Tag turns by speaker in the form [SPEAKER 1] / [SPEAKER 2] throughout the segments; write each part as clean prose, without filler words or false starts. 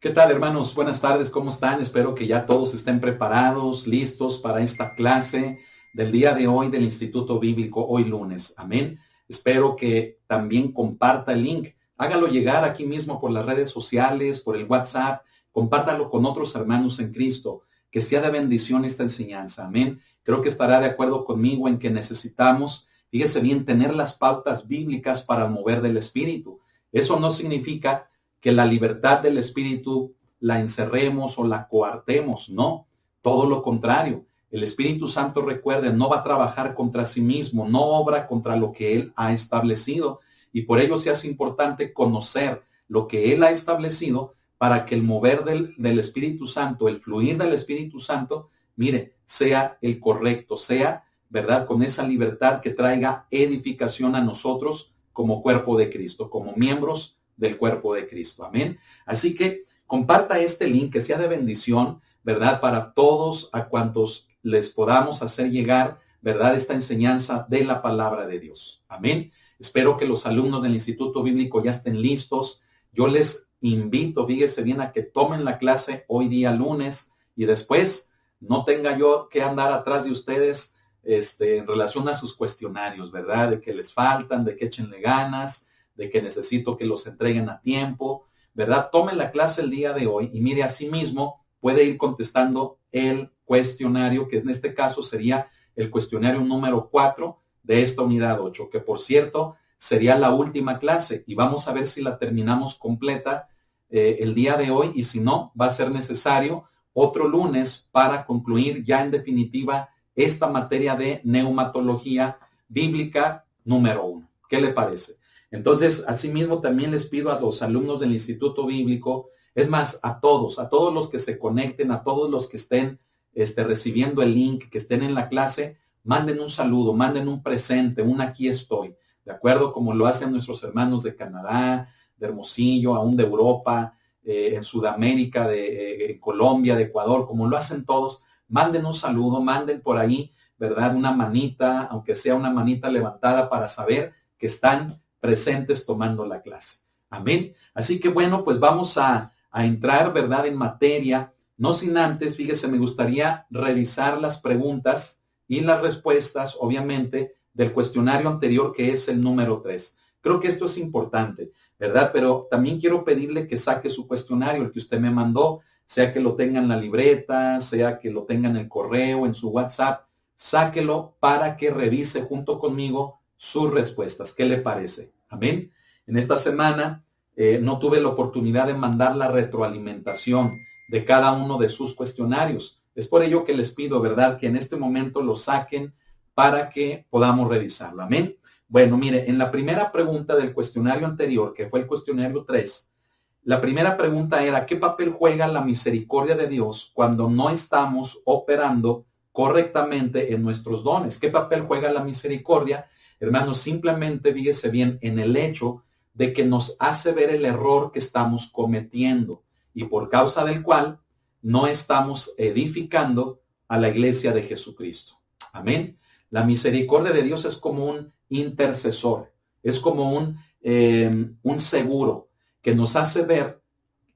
[SPEAKER 1] ¿Qué tal, hermanos? Buenas tardes, ¿cómo están? Espero que ya todos estén preparados, listos para esta clase del día de hoy del Instituto Bíblico, hoy lunes. Amén. Espero que también comparta el link. Hágalo llegar aquí mismo por las redes sociales, por el WhatsApp. Compártalo con otros hermanos en Cristo. Que sea de bendición esta enseñanza. Amén. Creo que estará de acuerdo conmigo en que necesitamos, fíjese bien, tener las pautas bíblicas para el mover del Espíritu. Eso no significa que la libertad del Espíritu la encerremos o la coartemos, no, todo lo contrario. El Espíritu Santo, recuerden, no va a trabajar contra sí mismo, no obra contra lo que Él ha establecido, y por ello se hace importante conocer lo que Él ha establecido para que el mover del Espíritu Santo, el fluir del Espíritu Santo, mire, sea el correcto, sea, ¿verdad?, con esa libertad que traiga edificación a nosotros como cuerpo de Cristo, como miembros del cuerpo de Cristo. Amén. Así que comparta este link, que sea de bendición, ¿verdad? Para todos a cuantos les podamos hacer llegar, ¿verdad?, esta enseñanza de la palabra de Dios. Amén. Espero que los alumnos del Instituto Bíblico ya estén listos. Yo les invito, fíjese bien, a que tomen la clase hoy día lunes y después no tenga yo que andar atrás de ustedes en relación a sus cuestionarios, ¿verdad? De que les faltan, de que échenle ganas, de que necesito que los entreguen a tiempo, ¿verdad? Tome la clase el día de hoy y mire, así mismo puede ir contestando el cuestionario, que en este caso sería el cuestionario número 4 de esta unidad 8, que por cierto sería la última clase y vamos a ver si la terminamos completa el día de hoy, y si no, va a ser necesario otro lunes para concluir ya en definitiva esta materia de neumatología bíblica número 1. ¿Qué le parece? Entonces, asimismo, también les pido a los alumnos del Instituto Bíblico, es más, a todos los que se conecten, a todos los que estén recibiendo el link, que estén en la clase, manden un saludo, manden un presente, un aquí estoy, ¿de acuerdo? Como lo hacen nuestros hermanos de Canadá, de Hermosillo, aún de Europa, en Sudamérica, de Colombia, de Ecuador, como lo hacen todos. Manden un saludo, manden por ahí, ¿verdad?, una manita, aunque sea una manita levantada, para saber que están presentes tomando la clase. Amén. Así que bueno, pues vamos a entrar, ¿verdad?, en materia. No sin antes, fíjese, me gustaría revisar las preguntas y las respuestas, obviamente, del cuestionario anterior, que es el número 3. Creo que esto es importante, ¿verdad? Pero también quiero pedirle que saque su cuestionario, el que usted me mandó, sea que lo tenga en la libreta, sea que lo tenga en el correo, en su WhatsApp, sáquelo para que revise junto conmigo sus respuestas. ¿Qué le parece? Amén. En esta semana no tuve la oportunidad de mandar la retroalimentación de cada uno de sus cuestionarios. Es por ello que les pido, ¿verdad?, que en este momento lo saquen para que podamos revisarlo. Amén. Bueno, mire, en la primera pregunta del cuestionario anterior, que fue el cuestionario 3, la primera pregunta era: ¿qué papel juega la misericordia de Dios cuando no estamos operando correctamente en nuestros dones? ¿Qué papel juega la misericordia? Hermanos, simplemente fíjese bien en el hecho de que nos hace ver el error que estamos cometiendo y por causa del cual no estamos edificando a la iglesia de Jesucristo. Amén. La misericordia de Dios es como un intercesor, es como un seguro que nos hace ver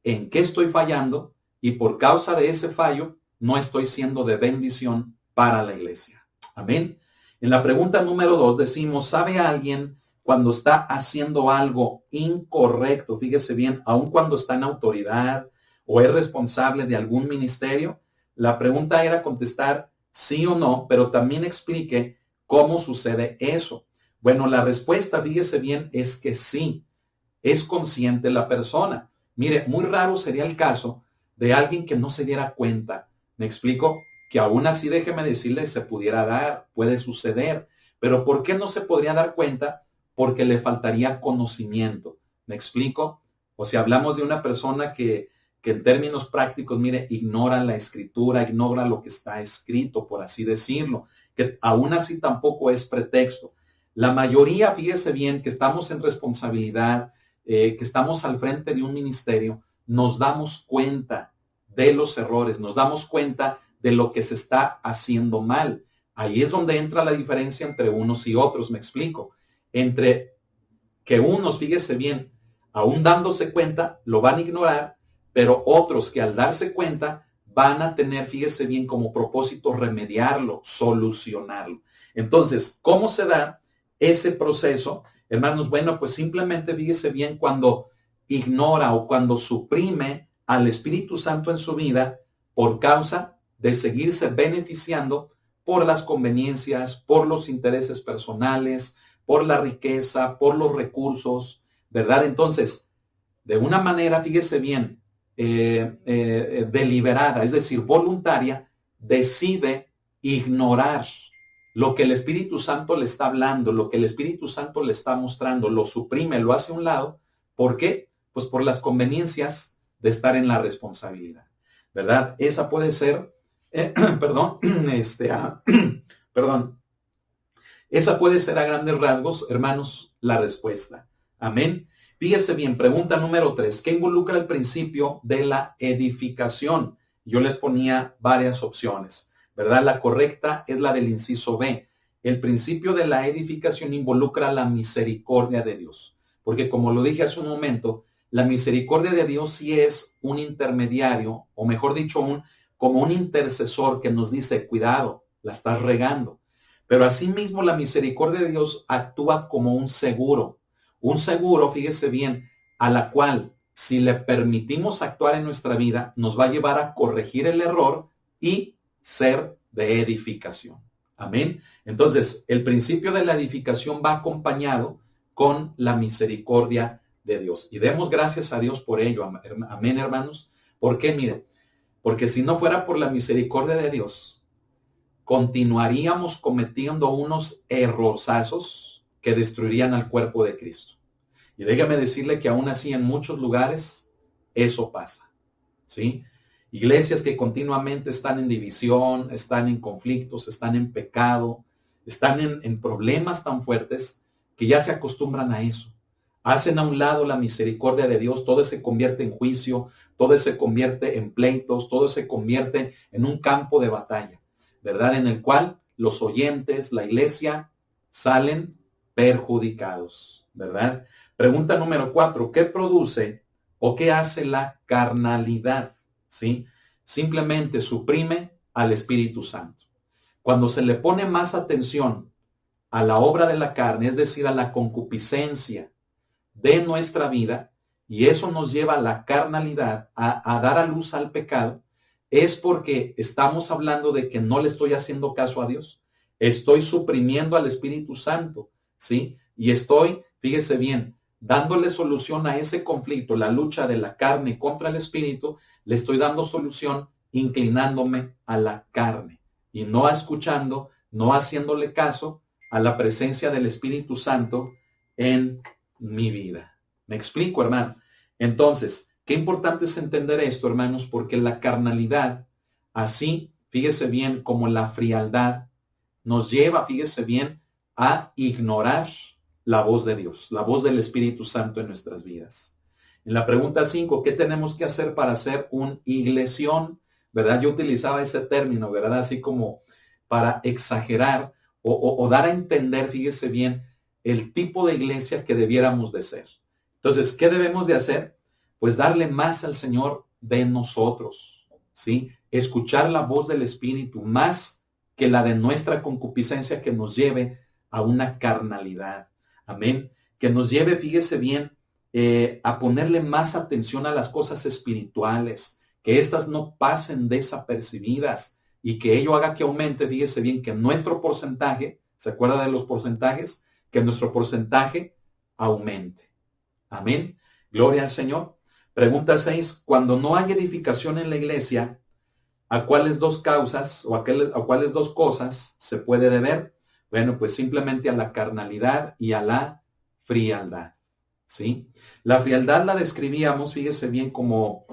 [SPEAKER 1] en qué estoy fallando y por causa de ese fallo no estoy siendo de bendición para la iglesia. Amén. En la pregunta número 2 decimos: ¿sabe alguien cuando está haciendo algo incorrecto? Fíjese bien, aun cuando está en autoridad o es responsable de algún ministerio. La pregunta era contestar sí o no, pero también explique cómo sucede eso. Bueno, la respuesta, fíjese bien, es que sí, es consciente la persona. Mire, muy raro sería el caso de alguien que no se diera cuenta. ¿Me explico? Que aún así, déjeme decirle, se pudiera dar, puede suceder. Pero ¿por qué no se podría dar cuenta? Porque le faltaría conocimiento. ¿Me explico? O sea, hablamos de una persona que en términos prácticos, mire, ignora la escritura, ignora lo que está escrito, por así decirlo, que aún así tampoco es pretexto. La mayoría, fíjese bien, que estamos en responsabilidad, que estamos al frente de un ministerio, nos damos cuenta de los errores, nos damos cuenta de lo que se está haciendo mal. Ahí es donde entra la diferencia entre unos y otros, me explico. Entre que unos, fíjese bien, aún dándose cuenta, lo van a ignorar, pero otros que al darse cuenta van a tener, fíjese bien, como propósito remediarlo, solucionarlo. Entonces, ¿cómo se da ese proceso? Hermanos, bueno, pues simplemente fíjese bien cuando ignora o cuando suprime al Espíritu Santo en su vida por causa de seguirse beneficiando por las conveniencias, por los intereses personales, por la riqueza, por los recursos, ¿verdad? Entonces, de una manera, fíjese bien, deliberada, es decir, voluntaria, decide ignorar lo que el Espíritu Santo le está hablando, lo que el Espíritu Santo le está mostrando, lo suprime, lo hace a un lado. ¿Por qué? Pues por las conveniencias de estar en la responsabilidad, ¿verdad? Esa puede ser, perdón, esa puede ser a grandes rasgos, hermanos, la respuesta. Amén. Fíjese bien, pregunta número 3, ¿qué involucra el principio de la edificación? Yo les ponía varias opciones, ¿verdad? La correcta es la del inciso B. El principio de la edificación involucra la misericordia de Dios, porque como lo dije hace un momento, la misericordia de Dios sí es un intermediario, o mejor dicho, como un intercesor que nos dice, cuidado, la estás regando. Pero asimismo la misericordia de Dios actúa como un seguro, fíjese bien, a la cual si le permitimos actuar en nuestra vida, nos va a llevar a corregir el error y ser de edificación. Amén. Entonces, el principio de la edificación va acompañado con la misericordia de Dios. Y demos gracias a Dios por ello. Amén, hermanos. ¿Por qué? Miren, porque si no fuera por la misericordia de Dios, continuaríamos cometiendo unos errorzazos que destruirían al cuerpo de Cristo. Y déjame decirle que aún así en muchos lugares eso pasa, ¿sí? Iglesias que continuamente están en división, están en conflictos, están en pecado, están en problemas tan fuertes que ya se acostumbran a eso. Hacen a un lado la misericordia de Dios, todo se convierte en juicio, todo se convierte en pleitos, todo se convierte en un campo de batalla, ¿verdad? En el cual los oyentes, la iglesia, salen perjudicados, ¿verdad? Pregunta número 4, ¿qué produce o qué hace la carnalidad? ¿Sí? Simplemente suprime al Espíritu Santo. Cuando se le pone más atención a la obra de la carne, es decir, a la concupiscencia de nuestra vida, y eso nos lleva a la carnalidad, a dar a luz al pecado, es porque estamos hablando de que no le estoy haciendo caso a Dios. Estoy suprimiendo al Espíritu Santo, ¿sí? Y estoy, fíjese bien, dándole solución a ese conflicto, la lucha de la carne contra el Espíritu, le estoy dando solución inclinándome a la carne y no escuchando, no haciéndole caso a la presencia del Espíritu Santo en mi vida. ¿Me explico, hermano? Entonces, qué importante es entender esto, hermanos, porque la carnalidad, así, fíjese bien, como la frialdad, nos lleva, fíjese bien, a ignorar la voz de Dios, la voz del Espíritu Santo en nuestras vidas. En la pregunta 5, ¿qué tenemos que hacer para ser un iglesión? ¿Verdad? Yo utilizaba ese término, ¿verdad? Así como para exagerar o dar a entender, fíjese bien, el tipo de iglesia que debiéramos de ser. Entonces, ¿qué debemos de hacer? Pues darle más al Señor de nosotros, ¿sí? Escuchar la voz del Espíritu más que la de nuestra concupiscencia que nos lleve a una carnalidad. Amén. Que nos lleve, fíjese bien, a ponerle más atención a las cosas espirituales, que éstas no pasen desapercibidas y que ello haga que aumente, fíjese bien, que nuestro porcentaje, ¿se acuerda de los porcentajes? Que nuestro porcentaje aumente. Amén. Gloria al Señor. Pregunta 6. Cuando no hay edificación en la iglesia, ¿a cuáles dos causas o a cuáles dos cosas se puede deber? Bueno, pues simplemente a la carnalidad y a la frialdad, ¿sí? La frialdad la describíamos, fíjese bien, como,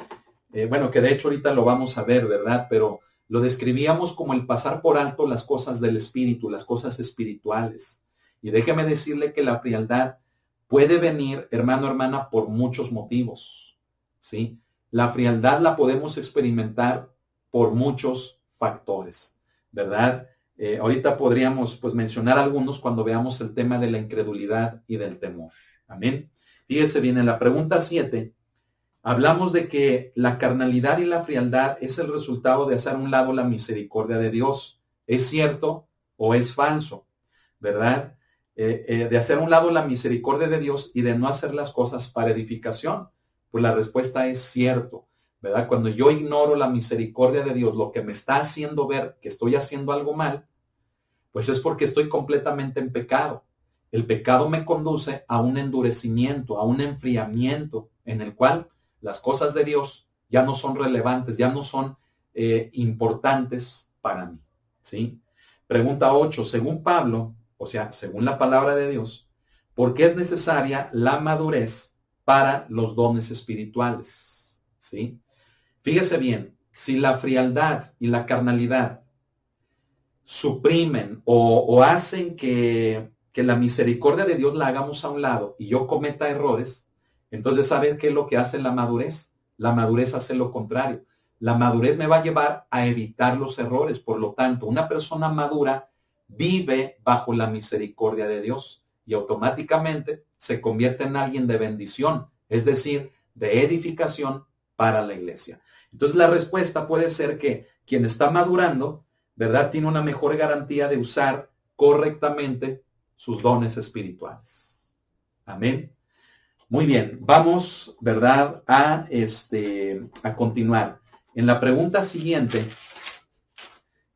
[SPEAKER 1] que de hecho ahorita lo vamos a ver, ¿verdad? Pero lo describíamos como el pasar por alto las cosas del espíritu, las cosas espirituales. Y déjeme decirle que la frialdad puede venir, hermano, hermana, por muchos motivos, ¿sí? La frialdad la podemos experimentar por muchos factores, ¿verdad? Ahorita podríamos pues mencionar algunos cuando veamos el tema de la incredulidad y del temor. Amén. Fíjese bien, en la pregunta 7, Hablamos de que la carnalidad y la frialdad es el resultado de hacer a un lado la misericordia de Dios. ¿Es cierto o es falso? ¿Verdad? De hacer a un lado la misericordia de Dios y de no hacer las cosas para edificación. Pues la respuesta es cierto, ¿verdad? Cuando yo ignoro la misericordia de Dios, lo que me está haciendo ver que estoy haciendo algo mal, pues es porque estoy completamente en pecado. El pecado me conduce a un endurecimiento, a un enfriamiento en el cual las cosas de Dios ya no son relevantes, ya no son importantes para mí, ¿sí? Pregunta 8. Según Pablo, o sea, según la palabra de Dios, ¿por qué es necesaria la madurez para los dones espirituales? ¿Sí? Fíjese bien, si la frialdad y la carnalidad suprimen o hacen que la misericordia de Dios la hagamos a un lado y yo cometa errores, entonces ¿sabes qué es lo que hace la madurez? La madurez hace lo contrario. La madurez me va a llevar a evitar los errores. Por lo tanto, una persona madura vive bajo la misericordia de Dios y automáticamente se convierte en alguien de bendición, es decir, de edificación para la iglesia. Entonces la respuesta puede ser que quien está madurando, ¿verdad?, tiene una mejor garantía de usar correctamente sus dones espirituales. Amén. Muy bien, vamos, ¿verdad?, a continuar. En la pregunta siguiente,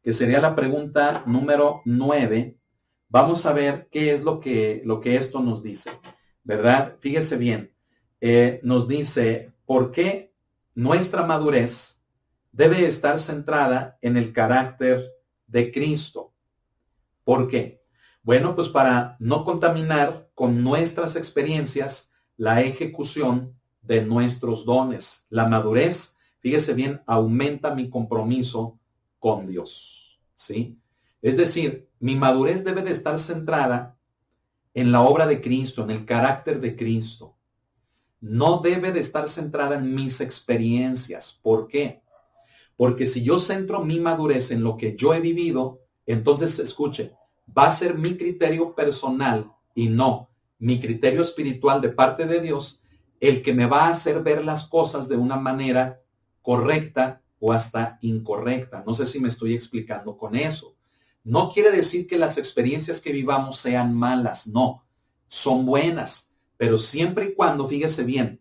[SPEAKER 1] que sería la pregunta número 9, vamos a ver qué es lo que esto nos dice, ¿verdad? Fíjese bien, nos dice, ¿por qué nuestra madurez debe estar centrada en el carácter de Cristo? ¿Por qué? Bueno, pues para no contaminar con nuestras experiencias la ejecución de nuestros dones. La madurez, fíjese bien, aumenta mi compromiso con Dios, ¿sí? Es decir, mi madurez debe de estar centrada en la obra de Cristo, en el carácter de Cristo. No debe de estar centrada en mis experiencias. ¿Por qué? Porque si yo centro mi madurez en lo que yo he vivido, entonces, escuche, va a ser mi criterio personal y no mi criterio espiritual de parte de Dios el que me va a hacer ver las cosas de una manera correcta o hasta incorrecta. No sé si me estoy explicando con eso. No quiere decir que las experiencias que vivamos sean malas, no, son buenas, pero siempre y cuando, fíjese bien,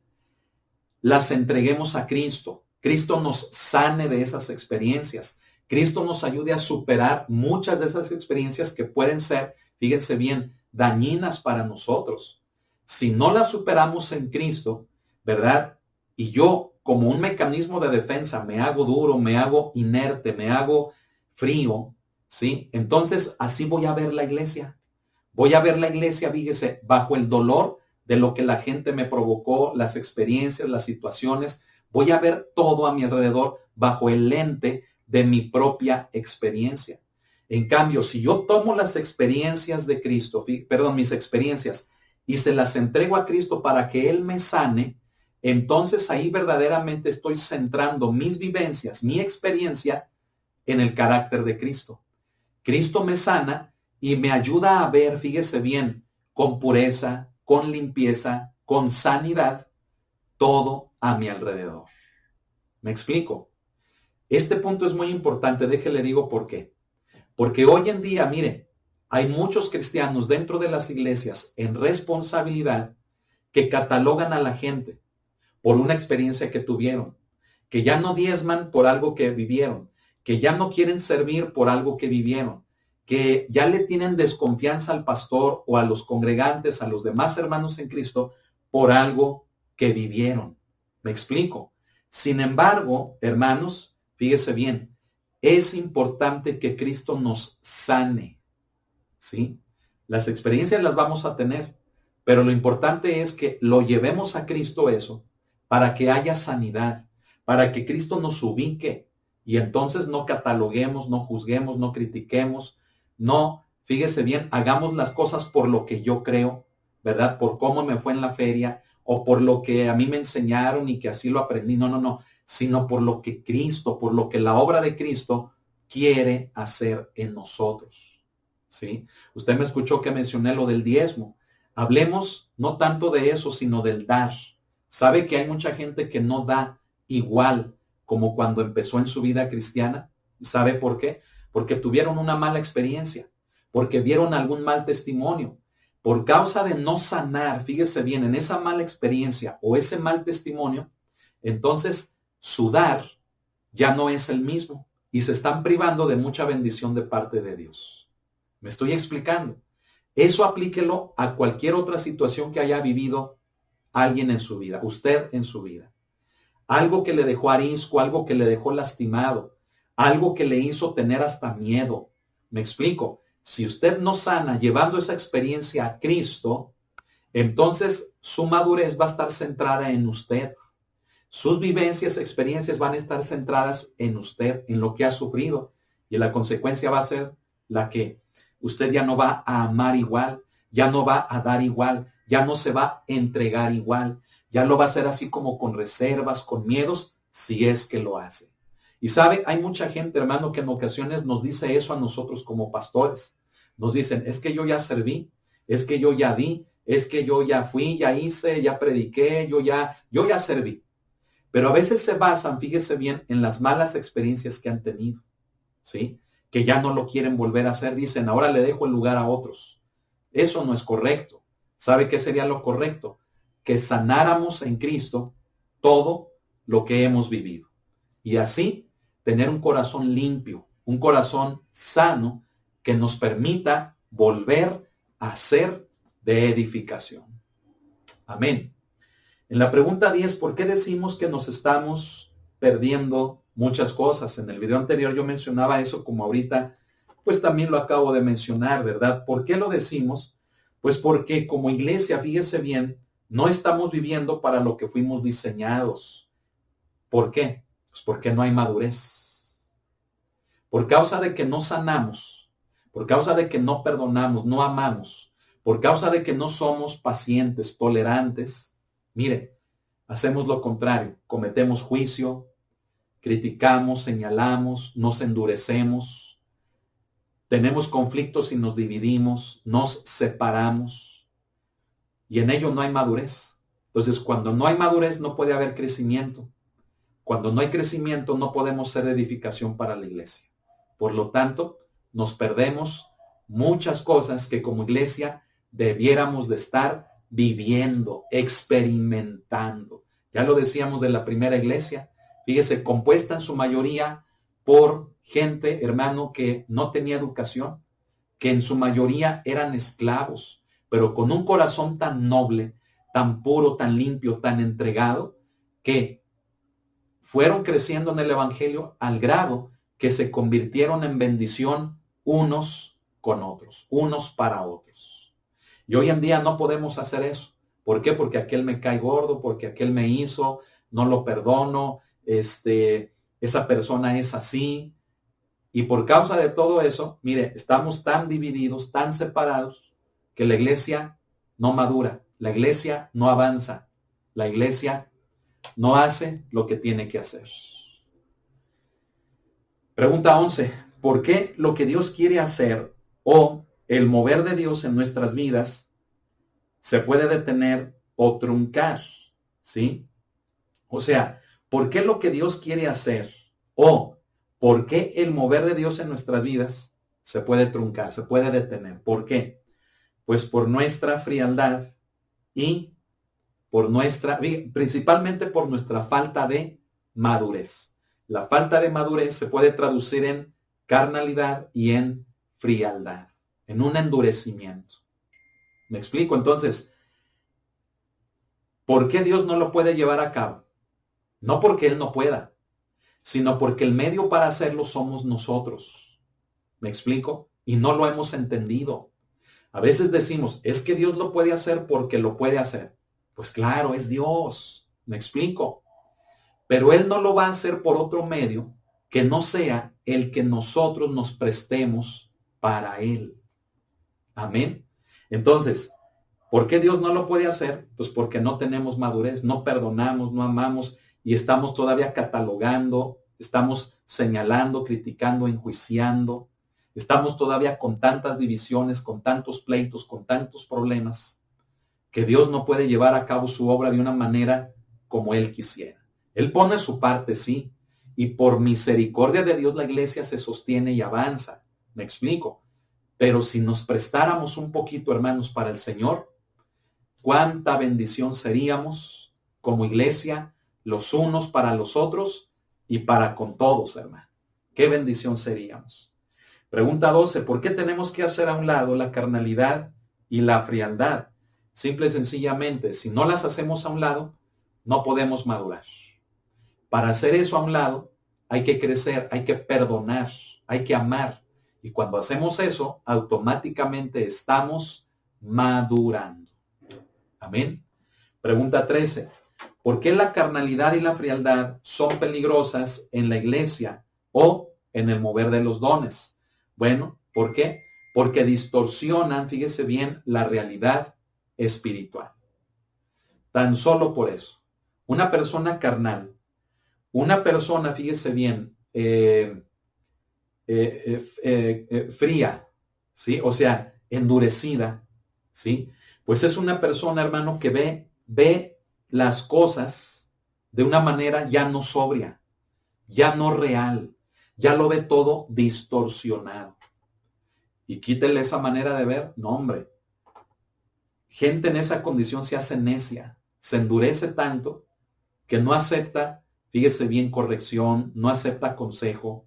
[SPEAKER 1] las entreguemos a Cristo. Cristo nos sane de esas experiencias. Cristo nos ayude a superar muchas de esas experiencias que pueden ser, fíjense bien, dañinas para nosotros. Si no las superamos en Cristo, ¿verdad? Y yo, como un mecanismo de defensa, me hago duro, me hago inerte, me hago frío, ¿sí? Entonces, así voy a ver la iglesia. Voy a ver la iglesia, fíjese, bajo el dolor de lo que la gente me provocó, las experiencias, las situaciones. Voy a ver todo a mi alrededor bajo el lente de mi propia experiencia. En cambio, si yo tomo las experiencias de Cristo, mis experiencias, y se las entrego a Cristo para que Él me sane, entonces ahí verdaderamente estoy centrando mis vivencias, mi experiencia en el carácter de Cristo. Cristo me sana y me ayuda a ver, fíjese bien, con pureza, con limpieza, con sanidad, todo a mi alrededor. ¿Me explico? Este punto es muy importante, déjele digo por qué. Porque hoy en día, mire, hay muchos cristianos dentro de las iglesias en responsabilidad que catalogan a la gente por una experiencia que tuvieron, que ya no diezman por algo que vivieron, que ya no quieren servir por algo que vivieron, que ya le tienen desconfianza al pastor o a los congregantes, a los demás hermanos en Cristo, por algo que vivieron. ¿Me explico? Sin embargo, hermanos, fíjese bien, es importante que Cristo nos sane, ¿sí? Las experiencias las vamos a tener, pero lo importante es que lo llevemos a Cristo eso, para que haya sanidad, para que Cristo nos ubique y entonces no cataloguemos, no juzguemos, no critiquemos, no, fíjese bien, hagamos las cosas por lo que yo creo, ¿verdad? Por cómo me fue en la feria o por lo que a mí me enseñaron y que así lo aprendí. No, sino por lo que Cristo, por lo que la obra de Cristo quiere hacer en nosotros, ¿sí? Usted me escuchó que mencioné lo del diezmo. Hablemos no tanto de eso, sino del dar, ¿Sabe que hay mucha gente que no da igual como cuando empezó en su vida cristiana? ¿Sabe por qué? Porque tuvieron una mala experiencia, porque vieron algún mal testimonio. Por causa de no sanar, fíjese bien, en esa mala experiencia o ese mal testimonio, entonces su dar ya no es el mismo y se están privando de mucha bendición de parte de Dios. ¿Me estoy explicando? Eso aplíquelo a cualquier otra situación que haya vivido alguien en su vida, usted en su vida. Algo que le dejó arisco, algo que le dejó lastimado, algo que le hizo tener hasta miedo. ¿Me explico? Si usted no sana llevando esa experiencia a Cristo, entonces su madurez va a estar centrada en usted. Sus vivencias, experiencias van a estar centradas en usted, en lo que ha sufrido. Y la consecuencia va a ser la que usted ya no va a amar igual, ya no va a dar igual, ya no se va a entregar igual, ya lo va a hacer así como con reservas, con miedos, si es que lo hace. Y sabe, hay mucha gente, hermano, que en ocasiones nos dice eso a nosotros como pastores. Nos dicen, es que yo ya serví, es que yo ya di, es que yo ya fui, ya hice, ya prediqué, yo ya serví. Pero a veces se basan, fíjese bien, en las malas experiencias que han tenido, ¿sí? Que ya no lo quieren volver a hacer, dicen, ahora le dejo el lugar a otros. Eso no es correcto. ¿Sabe qué sería lo correcto? Que sanáramos en Cristo todo lo que hemos vivido. Y así tener un corazón limpio, un corazón sano que nos permita volver a ser de edificación. Amén. En la pregunta 10, ¿por qué decimos que nos estamos perdiendo muchas cosas? En el video anterior yo mencionaba eso, como ahorita, pues también lo acabo de mencionar, ¿verdad? ¿Por qué lo decimos? Pues porque como iglesia, fíjese bien, no estamos viviendo para lo que fuimos diseñados. ¿Por qué? Pues porque no hay madurez. Por causa de que no sanamos, por causa de que no perdonamos, no amamos, por causa de que no somos pacientes, tolerantes, mire, hacemos lo contrario, cometemos juicio, criticamos, señalamos, nos endurecemos, tenemos conflictos y nos dividimos, nos separamos y en ello no hay madurez. Entonces, cuando no hay madurez no puede haber crecimiento. Cuando no hay crecimiento no podemos ser edificación para la iglesia. Por lo tanto, nos perdemos muchas cosas que como iglesia debiéramos de estar viviendo, experimentando. Ya lo decíamos de la primera iglesia, fíjese, compuesta en su mayoría por gente, hermano, que no tenía educación, que en su mayoría eran esclavos, pero con un corazón tan noble, tan puro, tan limpio, tan entregado, que fueron creciendo en el evangelio al grado que se convirtieron en bendición unos con otros, unos para otros. Y hoy en día no podemos hacer eso. ¿Por qué? Porque aquel me cae gordo, porque aquel me hizo, no lo perdono, esa persona es así. Y por causa de todo eso, mire, estamos tan divididos, tan separados, que la iglesia no madura, la iglesia no avanza, la iglesia no hace lo que tiene que hacer. Pregunta 11. ¿Por qué lo que Dios quiere hacer o el mover de Dios en nuestras vidas se puede detener o truncar? ¿Sí? O sea, ¿por qué lo que Dios quiere hacer o por qué el mover de Dios en nuestras vidas se puede truncar, se puede detener? ¿Por qué? Pues por nuestra frialdad y principalmente por nuestra falta de madurez. La falta de madurez se puede traducir en carnalidad y en frialdad, en un endurecimiento. ¿Me explico? Entonces, ¿por qué Dios no lo puede llevar a cabo? No porque Él no pueda, sino porque el medio para hacerlo somos nosotros. ¿Me explico? Y no lo hemos entendido. A veces decimos, es que Dios lo puede hacer porque lo puede hacer. Pues claro, es Dios. ¿Me explico? Pero Él no lo va a hacer por otro medio que no sea el que nosotros nos prestemos para Él. Amén. Entonces, ¿por qué Dios no lo puede hacer? Pues porque no tenemos madurez, no perdonamos, no amamos y estamos todavía catalogando, estamos señalando, criticando, enjuiciando. Estamos todavía con tantas divisiones, con tantos pleitos, con tantos problemas, que Dios no puede llevar a cabo su obra de una manera como Él quisiera. Él pone su parte, sí, y por misericordia de Dios la iglesia se sostiene y avanza. ¿Me explico? Pero si nos prestáramos un poquito, hermanos, para el Señor, cuánta bendición seríamos como iglesia, los unos para los otros y para con todos, hermano. Qué bendición seríamos. Pregunta 12, ¿por qué tenemos que hacer a un lado la carnalidad y la frialdad? Simple y sencillamente, si no las hacemos a un lado, no podemos madurar. Para hacer eso a un lado, hay que crecer, hay que perdonar, hay que amar. Y cuando hacemos eso, automáticamente estamos madurando. Amén. Pregunta 13. ¿Por qué la carnalidad y la frialdad son peligrosas en la iglesia o en el mover de los dones? Bueno, ¿por qué? Porque distorsionan, fíjese bien, la realidad espiritual. Tan solo por eso. Una persona carnal, una persona, fíjese bien, fría, ¿sí? O sea, endurecida, ¿sí? Pues es una persona, hermano, que ve las cosas de una manera ya no sobria, ya no real, ya lo ve todo distorsionado. Y quítele esa manera de ver, no, hombre. Gente en esa condición se hace necia, se endurece tanto que no acepta, fíjese bien, corrección, no acepta consejo,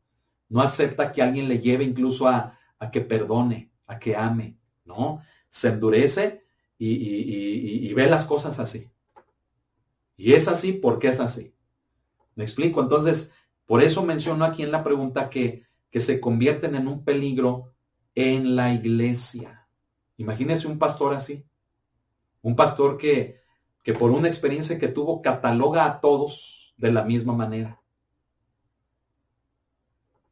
[SPEAKER 1] no acepta que alguien le lleve incluso a que perdone, a que ame, ¿no? Se endurece y ve las cosas así. Y es así porque es así. ¿Me explico? Entonces, por eso menciono aquí en la pregunta que se convierten en un peligro en la iglesia. Imagínese un pastor así. Un pastor que por una experiencia que tuvo cataloga a todos de la misma manera.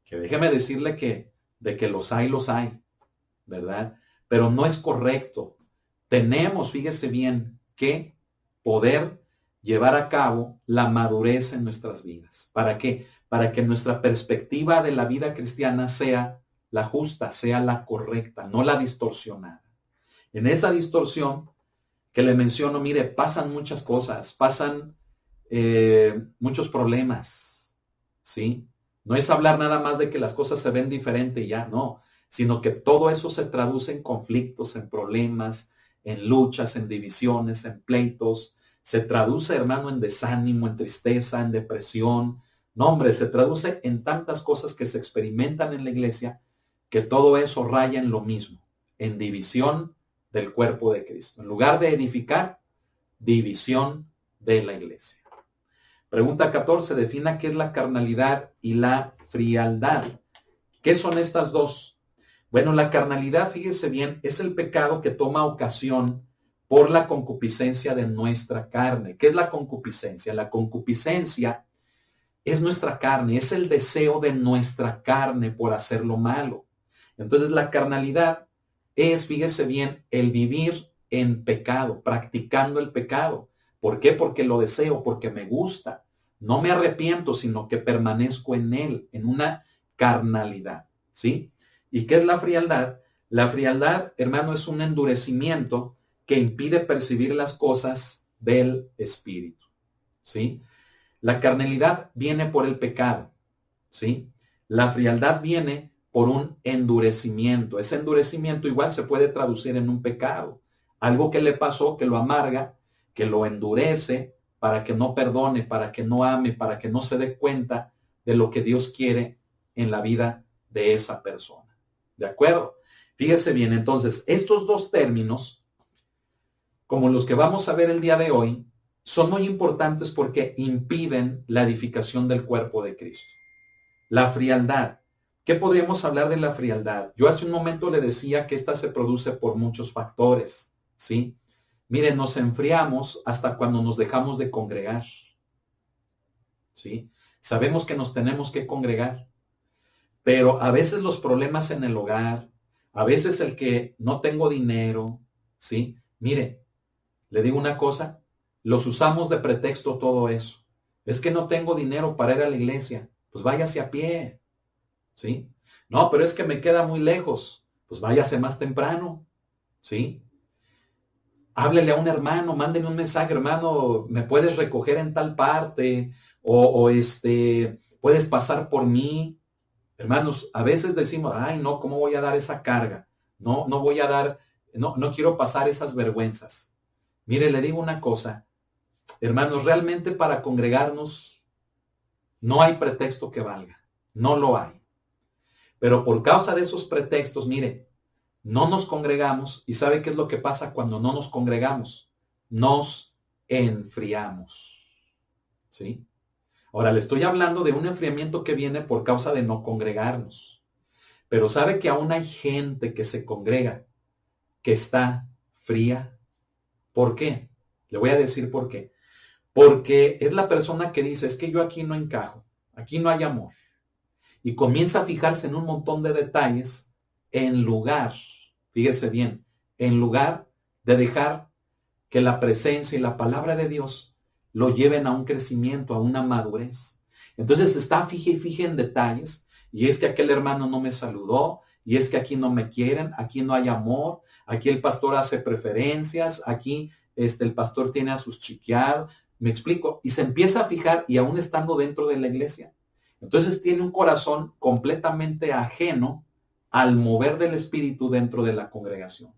[SPEAKER 1] Que déjeme decirle de que los hay, ¿verdad? Pero no es correcto. Tenemos, fíjese bien, que poder llevar a cabo la madurez en nuestras vidas. ¿Para qué? Para que nuestra perspectiva de la vida cristiana sea la justa, sea la correcta, no la distorsionada. En esa distorsión que le menciono, mire, pasan muchas cosas, pasan muchos problemas, ¿sí? No es hablar nada más de que las cosas se ven diferente y ya, no, sino que todo eso se traduce en conflictos, en problemas, en luchas, en divisiones, en pleitos. Se traduce, hermano, en desánimo, en tristeza, en depresión. No, hombre, se traduce en tantas cosas que se experimentan en la iglesia que todo eso raya en lo mismo, en división del cuerpo de Cristo. En lugar de edificar, división de la iglesia. Pregunta 14. Defina qué es la carnalidad y la frialdad. ¿Qué son estas dos? Bueno, la carnalidad, fíjese bien, es el pecado que toma ocasión por la concupiscencia de nuestra carne. ¿Qué es la concupiscencia? La concupiscencia es nuestra carne, es el deseo de nuestra carne por hacer lo malo. Entonces la carnalidad es, fíjese bien, el vivir en pecado, practicando el pecado. ¿Por qué? Porque lo deseo, porque me gusta. No me arrepiento, sino que permanezco en él, en una carnalidad, ¿sí? ¿Y qué es la frialdad? La frialdad, hermano, es un endurecimiento que impide percibir las cosas del Espíritu, ¿sí? La carnalidad viene por el pecado, ¿sí? La frialdad viene por un endurecimiento. Ese endurecimiento igual se puede traducir en un pecado. Algo que le pasó, que lo amarga, que lo endurece para que no perdone, para que no ame, para que no se dé cuenta de lo que Dios quiere en la vida de esa persona. ¿De acuerdo? Fíjese bien, entonces, estos dos términos, como los que vamos a ver el día de hoy, son muy importantes porque impiden la edificación del cuerpo de Cristo. La frialdad. ¿Qué podríamos hablar de la frialdad? Yo hace un momento le decía que esta se produce por muchos factores, ¿sí? Miren, nos enfriamos hasta cuando nos dejamos de congregar, ¿sí? Sabemos que nos tenemos que congregar, pero a veces los problemas en el hogar, a veces el que no tengo dinero, ¿sí? Mire, le digo una cosa, los usamos de pretexto todo eso. Es que no tengo dinero para ir a la iglesia, pues váyase a pie, ¿sí? No, pero es que me queda muy lejos, pues váyase más temprano, ¿sí? háblele a un hermano, mándele un mensaje, hermano, me puedes recoger en tal parte, o puedes pasar por mí. Hermanos, a veces decimos, ay, no, ¿cómo voy a dar esa carga? No, no voy a dar, no quiero pasar esas vergüenzas. Mire, le digo una cosa, hermanos, realmente para congregarnos no hay pretexto que valga, no lo hay. Pero por causa de esos pretextos, mire, no nos congregamos y ¿sabe qué es lo que pasa cuando no nos congregamos? Nos enfriamos. ¿Sí? Ahora le estoy hablando de un enfriamiento que viene por causa de no congregarnos. Pero ¿sabe que aún hay gente que se congrega que está fría? ¿Por qué? Le voy a decir por qué. Porque es la persona que dice, es que yo aquí no encajo, aquí no hay amor. Y comienza a fijarse en un montón de detalles en lugar, fíjese bien, en lugar de dejar que la presencia y la palabra de Dios lo lleven a un crecimiento, a una madurez. Entonces está fije en detalles, y es que aquel hermano no me saludó, y es que aquí no me quieren, aquí no hay amor, aquí el pastor hace preferencias, aquí el pastor tiene a sus chiqueados, me explico, y se empieza a fijar, y aún estando dentro de la iglesia. Entonces tiene un corazón completamente ajeno al mover del Espíritu dentro de la congregación.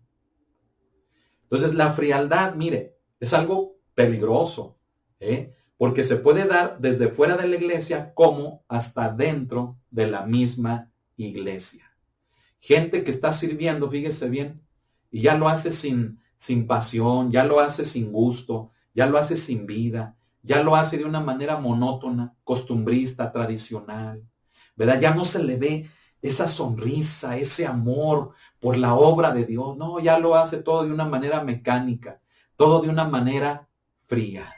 [SPEAKER 1] Entonces la frialdad, mire, es algo peligroso, porque se puede dar desde fuera de la iglesia como hasta dentro de la misma iglesia. Gente que está sirviendo, fíjese bien, y ya lo hace sin pasión, ya lo hace sin gusto, ya lo hace sin vida, ya lo hace de una manera monótona, costumbrista, tradicional, ¿verdad? Ya no se le ve esa sonrisa, ese amor por la obra de Dios. No, ya lo hace todo de una manera mecánica, todo de una manera fría.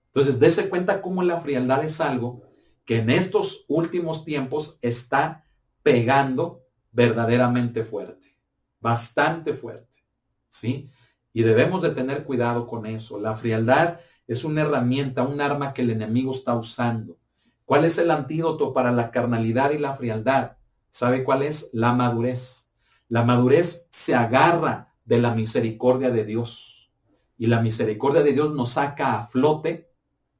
[SPEAKER 1] Entonces, dése cuenta cómo la frialdad es algo que en estos últimos tiempos está pegando verdaderamente fuerte, bastante fuerte, ¿sí? Y debemos de tener cuidado con eso. La frialdad es una herramienta, un arma que el enemigo está usando. ¿Cuál es el antídoto para la carnalidad y la frialdad? ¿Sabe cuál es? La madurez. La madurez se agarra de la misericordia de Dios. Y la misericordia de Dios nos saca a flote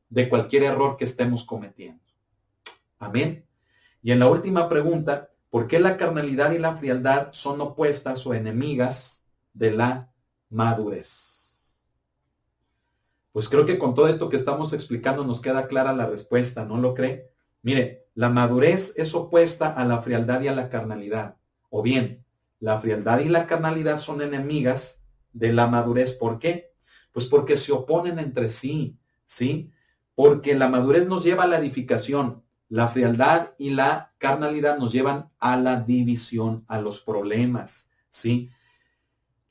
[SPEAKER 1] de cualquier error que estemos cometiendo. Amén. Y en la última pregunta, ¿por qué la carnalidad y la frialdad son opuestas o enemigas de la madurez? Pues creo que con todo esto que estamos explicando nos queda clara la respuesta, ¿no lo cree? Mire, la madurez es opuesta a la frialdad y a la carnalidad. O bien, la frialdad y la carnalidad son enemigas de la madurez. ¿Por qué? Pues porque se oponen entre sí, ¿sí? Porque la madurez nos lleva a la edificación, la frialdad y la carnalidad nos llevan a la división, a los problemas, ¿sí?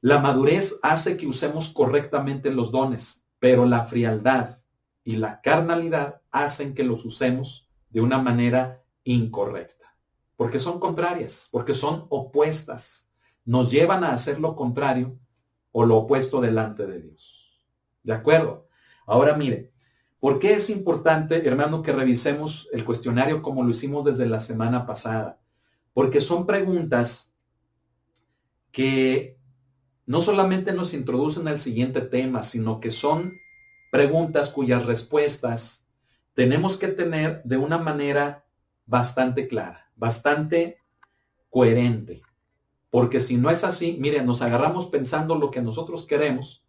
[SPEAKER 1] La madurez hace que usemos correctamente los dones, pero la frialdad y la carnalidad hacen que los usemos de una manera incorrecta, porque son contrarias, porque son opuestas, nos llevan a hacer lo contrario o lo opuesto delante de Dios. ¿De acuerdo? Ahora mire, ¿por qué es importante, hermano, que revisemos el cuestionario como lo hicimos desde la semana pasada? Porque son preguntas que no solamente nos introducen al siguiente tema, sino que son preguntas cuyas respuestas tenemos que tener de una manera bastante clara, bastante coherente. Porque si no es así, miren, nos agarramos pensando lo que nosotros queremos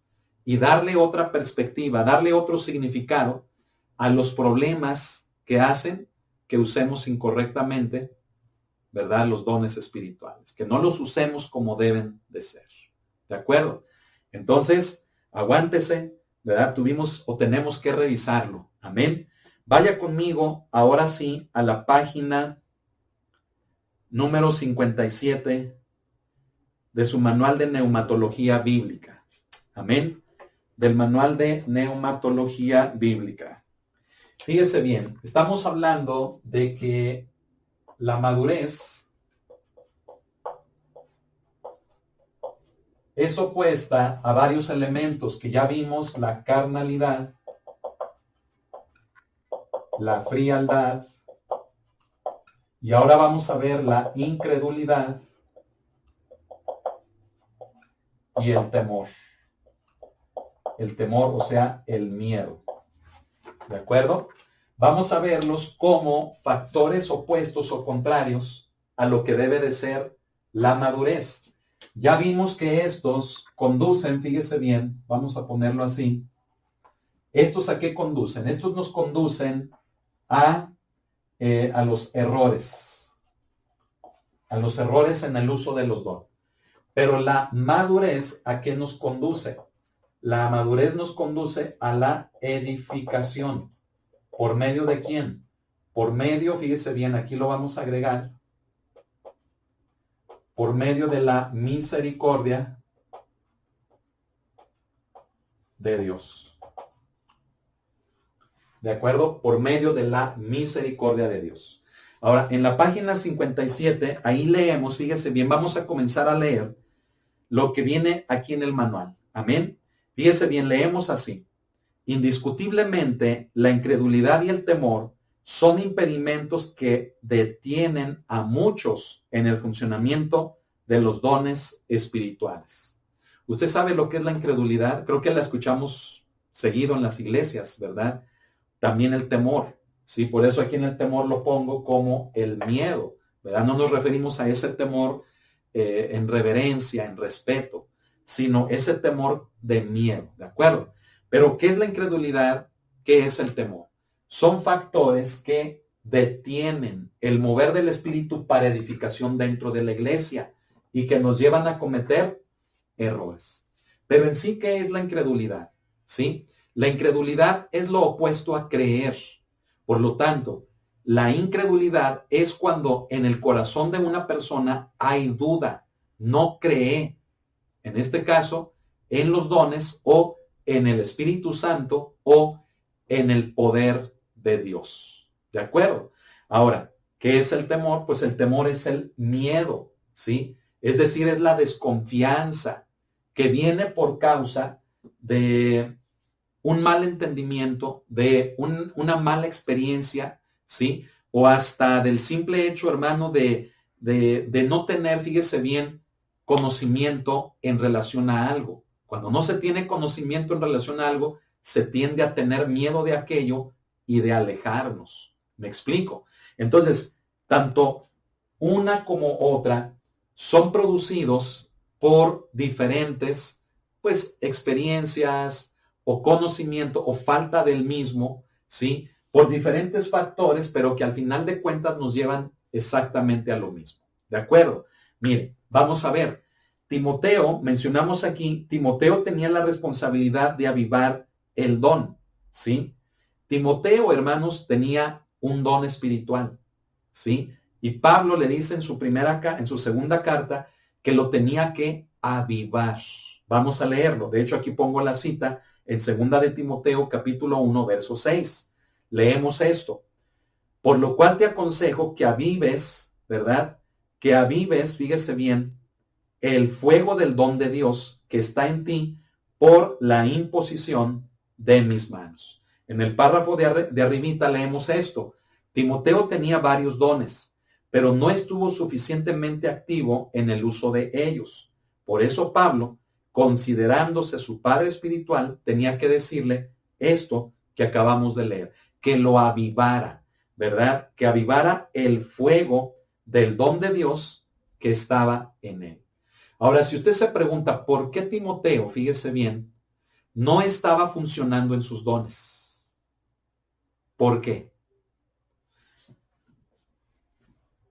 [SPEAKER 1] y darle otra perspectiva, darle otro significado a los problemas que hacen que usemos incorrectamente, ¿verdad?, los dones espirituales, que no los usemos como deben de ser. ¿De acuerdo? Entonces, aguántese, ¿verdad? Tuvimos o tenemos que revisarlo. Amén. Vaya conmigo ahora sí a la página número 57 de su manual de neumatología bíblica. Amén. Del manual de neumatología bíblica. Fíjese bien, estamos hablando de que la madurez es opuesta a varios elementos que ya vimos: la carnalidad, la frialdad, y ahora vamos a ver la incredulidad y el temor. el temor, o sea, el miedo. ¿De acuerdo? Vamos a verlos como factores opuestos o contrarios a lo que debe de ser la madurez. Ya vimos que estos conducen, fíjese bien, vamos a ponerlo así. ¿Estos a qué conducen? Estos nos conducen a los errores. A los errores en el uso de los dones. Pero la madurez, ¿a qué nos conduce? La madurez nos conduce a la edificación. ¿Por medio de quién? Por medio, fíjese bien, aquí lo vamos a agregar, por medio de la misericordia de Dios. ¿De acuerdo? Por medio de la misericordia de Dios. Ahora, en la página 57, ahí leemos, fíjese bien, vamos a comenzar a leer lo que viene aquí en el manual. Amén. Fíjese bien, leemos así. Indiscutiblemente, la incredulidad y el temor son impedimentos que detienen a muchos en el funcionamiento de los dones espirituales. ¿Usted sabe lo que es la incredulidad? Creo que la escuchamos seguido en las iglesias, ¿verdad? También el temor, ¿sí? Por eso aquí en el temor lo pongo como el miedo, ¿verdad? No nos referimos a ese temor en reverencia, en respeto, sino ese temor de miedo, ¿de acuerdo? Pero ¿qué es la incredulidad? ¿Qué es el temor? Son factores que detienen el mover del Espíritu para edificación dentro de la iglesia y que nos llevan a cometer errores. Pero en sí, ¿qué es la incredulidad? ¿Sí? La incredulidad es lo opuesto a creer. Por lo tanto, la incredulidad es cuando en el corazón de una persona hay duda, no cree, en este caso, en los dones o en el Espíritu Santo o en el poder de Dios. ¿De acuerdo? Ahora, ¿qué es el temor? Pues el temor es el miedo, ¿sí? Es decir, es la desconfianza que viene por causa de un mal entendimiento, de una mala experiencia, ¿sí? O hasta del simple hecho, hermano, de no tener, fíjese bien, conocimiento en relación a algo. Cuando no se tiene conocimiento en relación a algo, se tiende a tener miedo de aquello y de alejarnos. ¿Me explico? Entonces, tanto una como otra son producidos por diferentes, pues, experiencias o conocimiento o falta del mismo, ¿sí? Por diferentes factores, pero que al final de cuentas nos llevan exactamente a lo mismo. ¿De acuerdo? Mire, vamos a ver. Timoteo, mencionamos aquí, Timoteo tenía la responsabilidad de avivar el don, ¿sí? Timoteo, hermanos, tenía un don espiritual, ¿sí? Y Pablo le dice en su segunda carta que lo tenía que avivar. Vamos a leerlo. De hecho, aquí pongo la cita en 2 de Timoteo, capítulo 1, verso 6. Leemos esto. Por lo cual te aconsejo que avives, ¿verdad? Que avives, fíjese bien, el fuego del don de Dios que está en ti por la imposición de mis manos. En el párrafo de arribita leemos esto. Timoteo tenía varios dones, pero no estuvo suficientemente activo en el uso de ellos. Por eso Pablo, considerándose su padre espiritual, tenía que decirle esto que acabamos de leer, que lo avivara, ¿verdad? Que avivara el fuego del don de Dios que estaba en él. Ahora, si usted se pregunta, ¿por qué Timoteo, fíjese bien, no estaba funcionando en sus dones? ¿Por qué?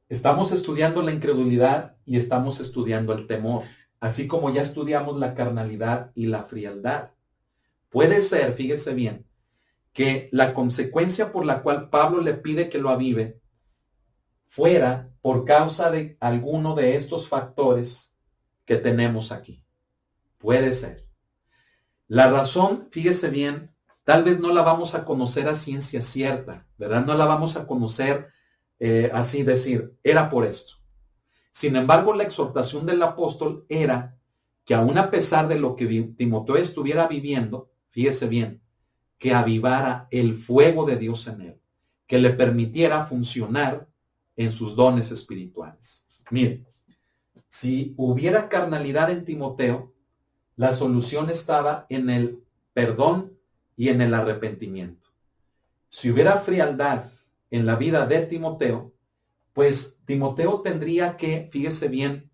[SPEAKER 1] Estamos estudiando la incredulidad y estamos estudiando el temor, así como ya estudiamos la carnalidad y la frialdad. Puede ser, fíjese bien, que la consecuencia por la cual Pablo le pide que lo avive fuera por causa de alguno de estos factores que tenemos aquí. Puede ser. La razón, fíjese bien, tal vez no la vamos a conocer a ciencia cierta, ¿verdad? No la vamos a conocer así decir, era por esto. Sin embargo, la exhortación del apóstol era que aun a pesar de lo que Timoteo estuviera viviendo, fíjese bien, que avivara el fuego de Dios en él, que le permitiera funcionar en sus dones espirituales. Mire, si hubiera carnalidad en Timoteo, la solución estaba en el perdón y en el arrepentimiento. Si hubiera frialdad en la vida de Timoteo, pues Timoteo tendría que, fíjese bien,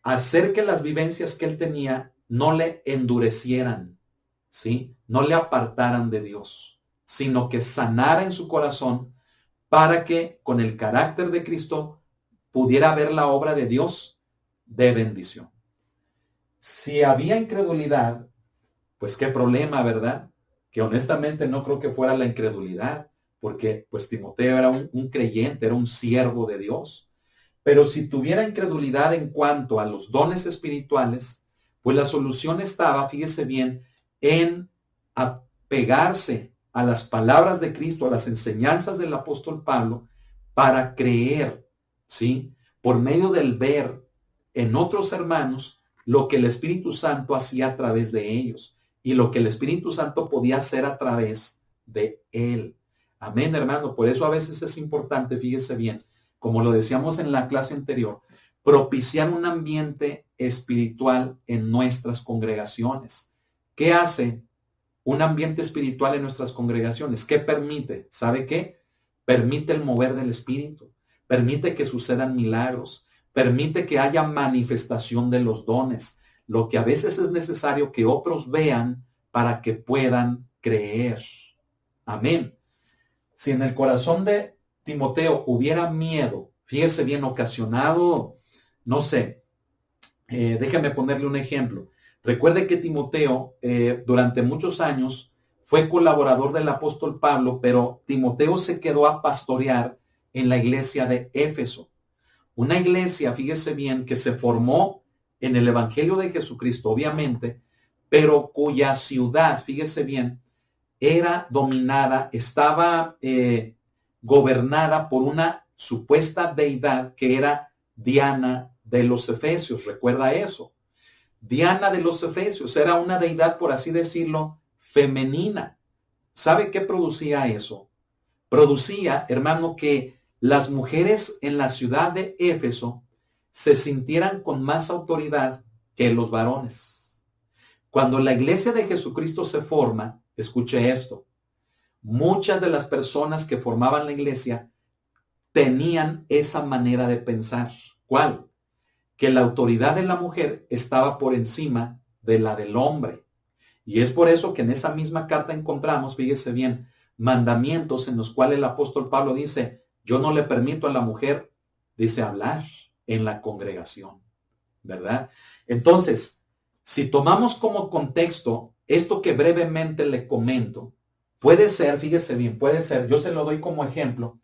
[SPEAKER 1] hacer que las vivencias que él tenía no le endurecieran, ¿sí? No le apartaran de Dios, sino que sanara en su corazón para que con el carácter de Cristo pudiera ver la obra de Dios de bendición. Si había incredulidad, pues qué problema, ¿verdad? Que honestamente no creo que fuera la incredulidad, porque pues Timoteo era un creyente, era un siervo de Dios. Pero si tuviera incredulidad en cuanto a los dones espirituales, pues la solución estaba, fíjese bien, en apegarse a las palabras de Cristo, a las enseñanzas del apóstol Pablo, para creer, ¿sí? Por medio del ver en otros hermanos lo que el Espíritu Santo hacía a través de ellos y lo que el Espíritu Santo podía hacer a través de él. Amén, hermano. Por eso a veces es importante, fíjese bien, como lo decíamos en la clase anterior, propiciar un ambiente espiritual en nuestras congregaciones. ¿Qué hace un ambiente espiritual en nuestras congregaciones? ¿Qué permite? ¿Sabe qué? Permite el mover del Espíritu, permite que sucedan milagros, permite que haya manifestación de los dones, lo que a veces es necesario que otros vean para que puedan creer. Amén. Si en el corazón de Timoteo hubiera miedo, fíjese bien, ocasionado, no sé, déjeme ponerle un ejemplo. Recuerde que Timoteo durante muchos años fue colaborador del apóstol Pablo, pero Timoteo se quedó a pastorear en la iglesia de Éfeso. Una iglesia, fíjese bien, que se formó en el Evangelio de Jesucristo, obviamente, pero cuya ciudad, fíjese bien, era dominada, estaba gobernada por una supuesta deidad que era Diana de los Efesios. ¿Recuerda eso? Diana de los Efesios era una deidad, por así decirlo, femenina. ¿Sabe qué producía eso? Producía, hermano, que las mujeres en la ciudad de Éfeso se sintieran con más autoridad que los varones. Cuando la iglesia de Jesucristo se forma, escuche esto, muchas de las personas que formaban la iglesia tenían esa manera de pensar. ¿Cuál? Que la autoridad de la mujer estaba por encima de la del hombre. Y es por eso que en esa misma carta encontramos, fíjese bien, mandamientos en los cuales el apóstol Pablo dice, yo no le permito a la mujer, dice, hablar en la congregación, ¿verdad? Entonces, si tomamos como contexto esto que brevemente le comento, puede ser, fíjese bien, puede ser, yo se lo doy como ejemplo,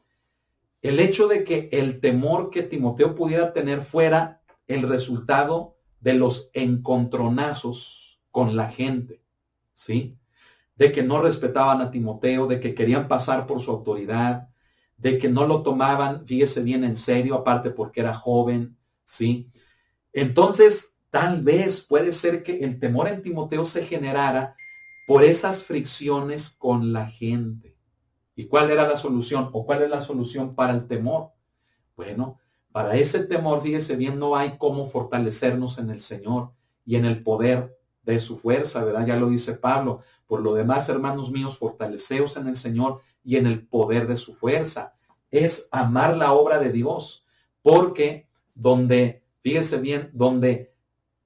[SPEAKER 1] el hecho de que el temor que Timoteo pudiera tener fuera el resultado de los encontronazos con la gente, ¿sí? De que no respetaban a Timoteo, de que querían pasar por su autoridad, de que no lo tomaban, fíjese bien, en serio, aparte porque era joven, ¿sí? Entonces, tal vez puede ser que el temor en Timoteo se generara por esas fricciones con la gente. ¿Y cuál era la solución? ¿O cuál es la solución para el temor? Bueno, para ese temor, fíjese bien, no hay cómo fortalecernos en el Señor y en el poder de su fuerza, ¿verdad? Ya lo dice Pablo. Por lo demás, hermanos míos, fortaleceos en el Señor y en el poder de su fuerza. Es amar la obra de Dios, porque donde, fíjese bien, donde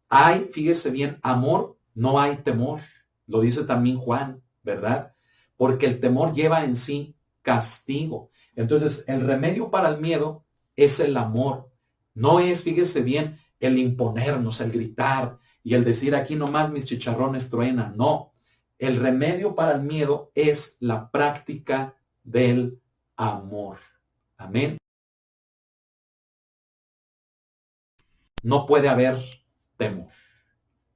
[SPEAKER 1] hay, fíjese bien, amor, no hay temor. Lo dice también Juan, ¿verdad? Porque el temor lleva en sí castigo. Entonces, el remedio para el miedo es el amor. No es, fíjese bien, el imponernos, el gritar y el decir aquí nomás mis chicharrones truenan. No, el remedio para el miedo es la práctica del amor. Amén. No puede haber temor.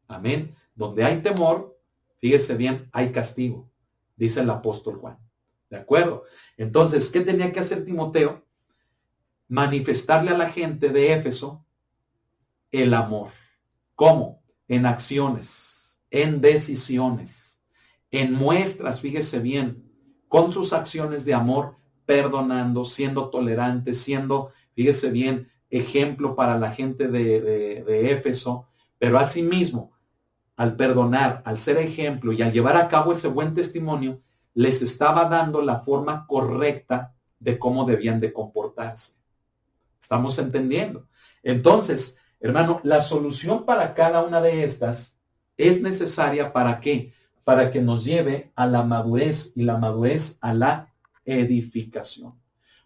[SPEAKER 1] Amén. Donde hay temor, fíjese bien, hay castigo, dice el apóstol Juan. ¿De acuerdo? Entonces, ¿qué tenía que hacer Timoteo? Manifestarle a la gente de Éfeso el amor. ¿Cómo? En acciones, en decisiones, en muestras, fíjese bien, con sus acciones de amor, perdonando, siendo tolerante, siendo, fíjese bien, ejemplo para la gente de Éfeso, pero asimismo, al perdonar, al ser ejemplo y al llevar a cabo ese buen testimonio, les estaba dando la forma correcta de cómo debían de comportarse. ¿Estamos entendiendo? Entonces, hermano, la solución para cada una de estas es necesaria ¿para qué? Para que nos lleve a la madurez y la madurez a la edificación.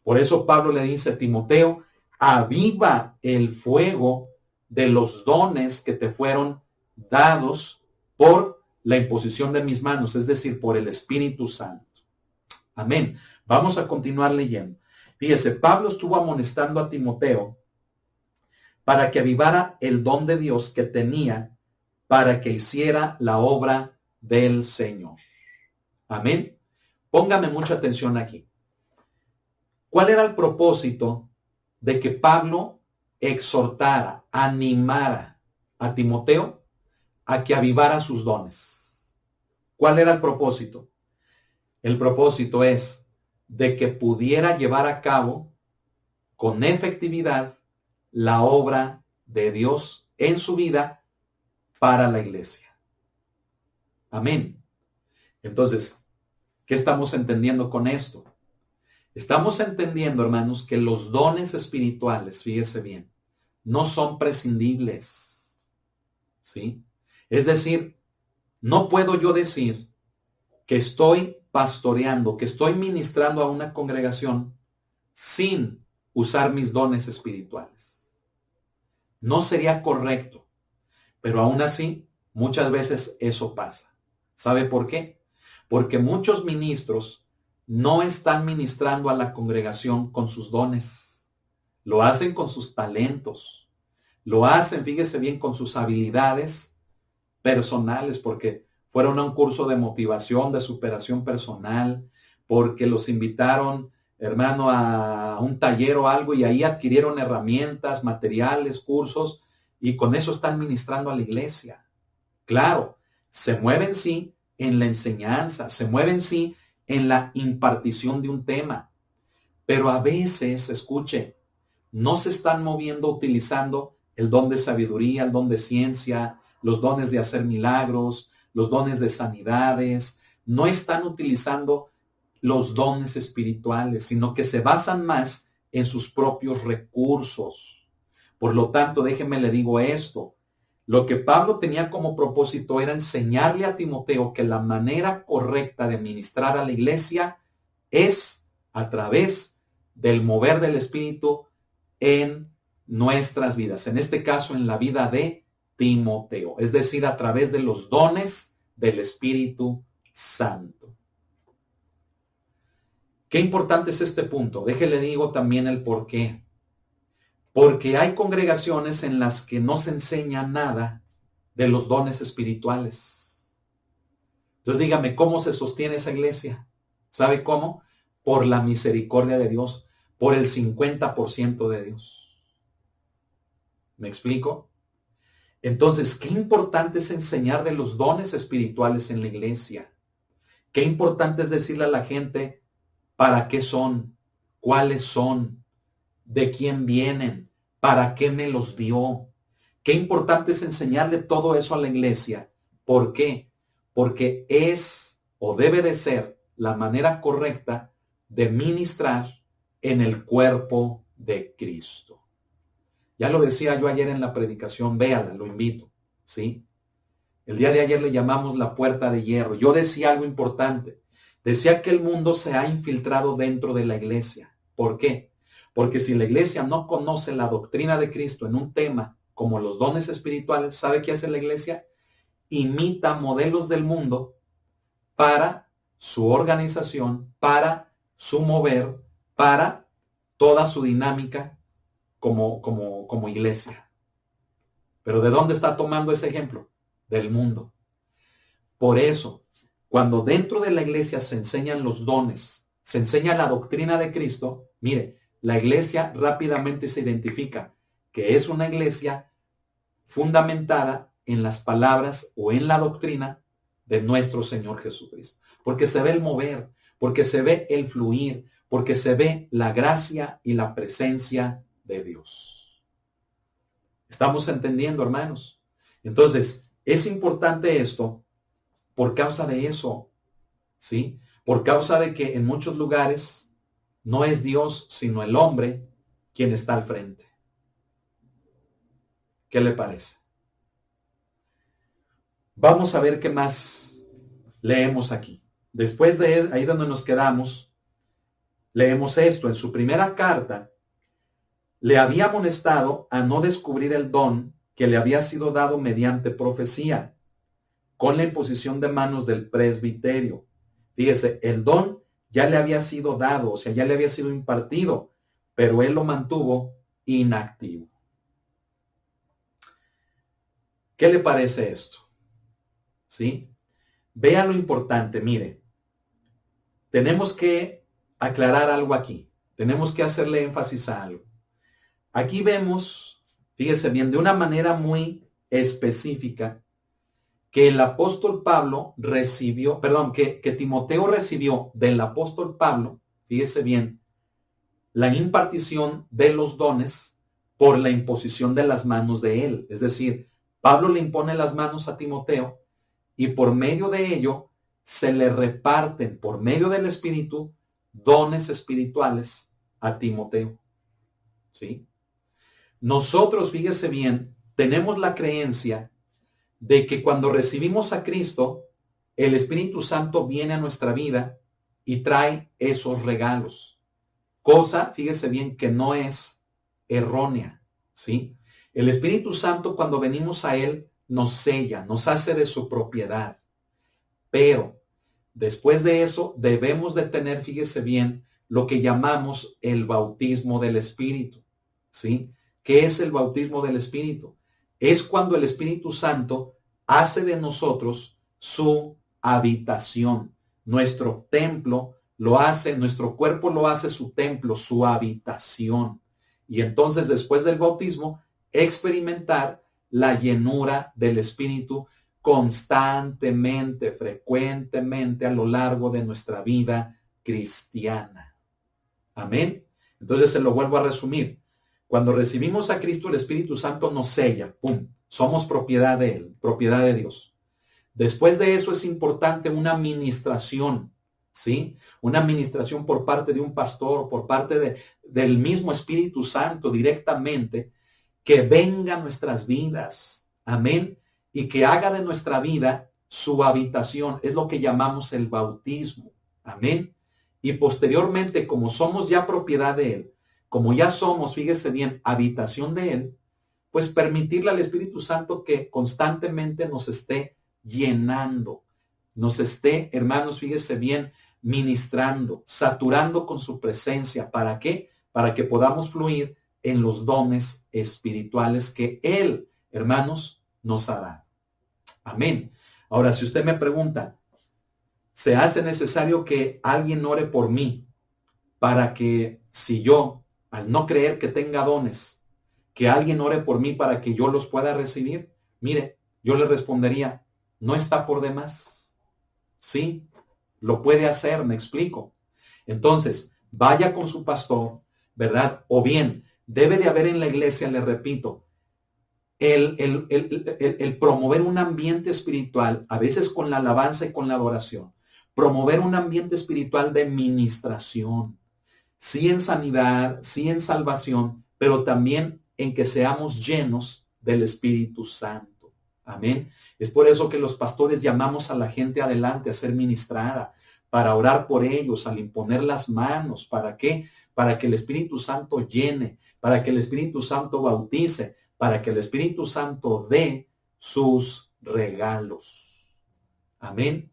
[SPEAKER 1] Por eso Pablo le dice a Timoteo, aviva el fuego de los dones que te fueron dados por la imposición de mis manos, es decir, por el Espíritu Santo. Amén. Vamos a continuar leyendo. Fíjese, Pablo estuvo amonestando a Timoteo para que avivara el don de Dios que tenía para que hiciera la obra del Señor. Amén. Póngame mucha atención aquí. ¿Cuál era el propósito de que Pablo exhortara, animara a Timoteo a que avivara sus dones? ¿Cuál era el propósito? El propósito es de que pudiera llevar a cabo con efectividad la obra de Dios en su vida para la iglesia. Amén. Entonces, ¿qué estamos entendiendo con esto? Estamos entendiendo, hermanos, que los dones espirituales, fíjese bien, no son prescindibles. ¿Sí? Es decir, no puedo yo decir que estoy pastoreando, que estoy ministrando a una congregación sin usar mis dones espirituales. No sería correcto, pero aún así, muchas veces eso pasa. ¿Sabe por qué? Porque muchos ministros no están ministrando a la congregación con sus dones. Lo hacen con sus talentos. Lo hacen, fíjese bien, con sus habilidades personales, porque fueron a un curso de motivación, de superación personal, porque los invitaron, hermano, a un taller o algo y ahí adquirieron herramientas, materiales, cursos, y con eso están ministrando a la iglesia. Claro, se mueven sí en la enseñanza, se mueven sí en la impartición de un tema, pero a veces, escuche, no se están moviendo utilizando el don de sabiduría, el don de ciencia, los dones de hacer milagros, los dones de sanidades, no están utilizando los dones espirituales, sino que se basan más en sus propios recursos. Por lo tanto, déjeme le digo esto, lo que Pablo tenía como propósito era enseñarle a Timoteo que la manera correcta de ministrar a la iglesia es a través del mover del Espíritu en nuestras vidas, en este caso en la vida de Timoteo, es decir, a través de los dones del Espíritu Santo. Qué importante es este punto. Déjele digo también el por qué. Porque hay congregaciones en las que no se enseña nada de los dones espirituales. Entonces dígame, ¿cómo se sostiene esa iglesia? ¿Sabe cómo? Por la misericordia de Dios, por el 50% de Dios. ¿Me explico? Entonces, qué importante es enseñar de los dones espirituales en la iglesia. Qué importante es decirle a la gente para qué son, cuáles son, de quién vienen, para qué me los dio. Qué importante es enseñarle todo eso a la iglesia. ¿Por qué? Porque es o debe de ser la manera correcta de ministrar en el cuerpo de Cristo. Ya lo decía yo ayer en la predicación, véala, lo invito, ¿sí? El día de ayer le llamamos la puerta de hierro. Yo decía algo importante. Decía que el mundo se ha infiltrado dentro de la iglesia. ¿Por qué? Porque si la iglesia no conoce la doctrina de Cristo en un tema como los dones espirituales, ¿sabe qué hace la iglesia? Imita modelos del mundo para su organización, para su mover, para toda su dinámica como iglesia. Pero ¿de dónde está tomando ese ejemplo? Del mundo. Por eso, cuando dentro de la iglesia se enseñan los dones, se enseña la doctrina de Cristo, mire, la iglesia rápidamente se identifica que es una iglesia fundamentada en las palabras o en la doctrina de nuestro Señor Jesucristo. Porque se ve el mover, porque se ve el fluir, porque se ve la gracia y la presencia de Dios. ¿Estamos entendiendo, hermanos? Entonces, Es importante esto por causa de eso, ¿sí? Por causa de que en muchos lugares no es Dios, sino el hombre quien está al frente. ¿Qué le parece? Vamos a ver qué más leemos aquí. Después de ahí donde nos quedamos, leemos esto. En su primera carta, le había amonestado a no descubrir el don que le había sido dado mediante profecía, con la imposición de manos del presbiterio. Fíjese, el don ya le había sido dado, o sea, ya le había sido impartido, pero él lo mantuvo inactivo. ¿Qué le parece esto? ¿Sí? Vea lo importante, mire. Tenemos que aclarar algo aquí. Tenemos que hacerle énfasis a algo. Aquí vemos, fíjese bien, de una manera muy específica, que el apóstol Pablo recibió, perdón, que Timoteo recibió del apóstol Pablo, fíjese bien, la impartición de los dones por la imposición de las manos de él. Es decir, Pablo le impone las manos a Timoteo y por medio de ello se le reparten, por medio del Espíritu, dones espirituales a Timoteo. ¿Sí? Nosotros, fíjese bien, tenemos la creencia de que cuando recibimos a Cristo, el Espíritu Santo viene a nuestra vida y trae esos regalos. Cosa, fíjese bien, que no es errónea, ¿sí? El Espíritu Santo, cuando venimos a Él, nos sella, nos hace de su propiedad. Pero, después de eso, debemos de tener, fíjese bien, lo que llamamos el bautismo del Espíritu, ¿sí? ¿Qué es el bautismo del Espíritu? Es cuando el Espíritu Santo hace de nosotros su habitación. Nuestro templo lo hace, nuestro cuerpo lo hace su templo, su habitación. Y entonces, después del bautismo, experimentar la llenura del Espíritu constantemente, frecuentemente a lo largo de nuestra vida cristiana. Amén. Entonces se lo vuelvo a resumir. Cuando recibimos a Cristo, el Espíritu Santo nos sella. ¡Pum! Somos propiedad de Él, propiedad de Dios. Después de eso es importante una administración, ¿sí? Una administración por parte de un pastor, por parte del mismo Espíritu Santo directamente, que venga a nuestras vidas. Amén. Y que haga de nuestra vida su habitación. Es lo que llamamos el bautismo. Amén. Y posteriormente, como somos ya propiedad de Él, como ya somos, fíjese bien, habitación de Él, pues permitirle al Espíritu Santo que constantemente nos esté llenando, nos esté, hermanos, fíjese bien, ministrando, saturando con su presencia. ¿Para qué? Para que podamos fluir en los dones espirituales que Él, hermanos, nos ha dado. Amén. Ahora, si usted me pregunta, ¿se hace necesario que alguien ore por mí para que, si yo, al no creer que tenga dones, que alguien ore por mí para que yo los pueda recibir? Mire, yo le respondería, no está por demás. Sí, lo puede hacer, me explico. Entonces, vaya con su pastor, ¿verdad? O bien, debe de haber en la iglesia, le repito, el promover un ambiente espiritual, a veces con la alabanza y con la adoración, promover un ambiente espiritual de ministración, sí en sanidad, sí en salvación, pero también en que seamos llenos del Espíritu Santo. Amén. Es por eso que los pastores llamamos a la gente adelante a ser ministrada, para orar por ellos, al imponer las manos. ¿Para qué? Para que el Espíritu Santo llene, para que el Espíritu Santo bautice, para que el Espíritu Santo dé sus regalos. Amén.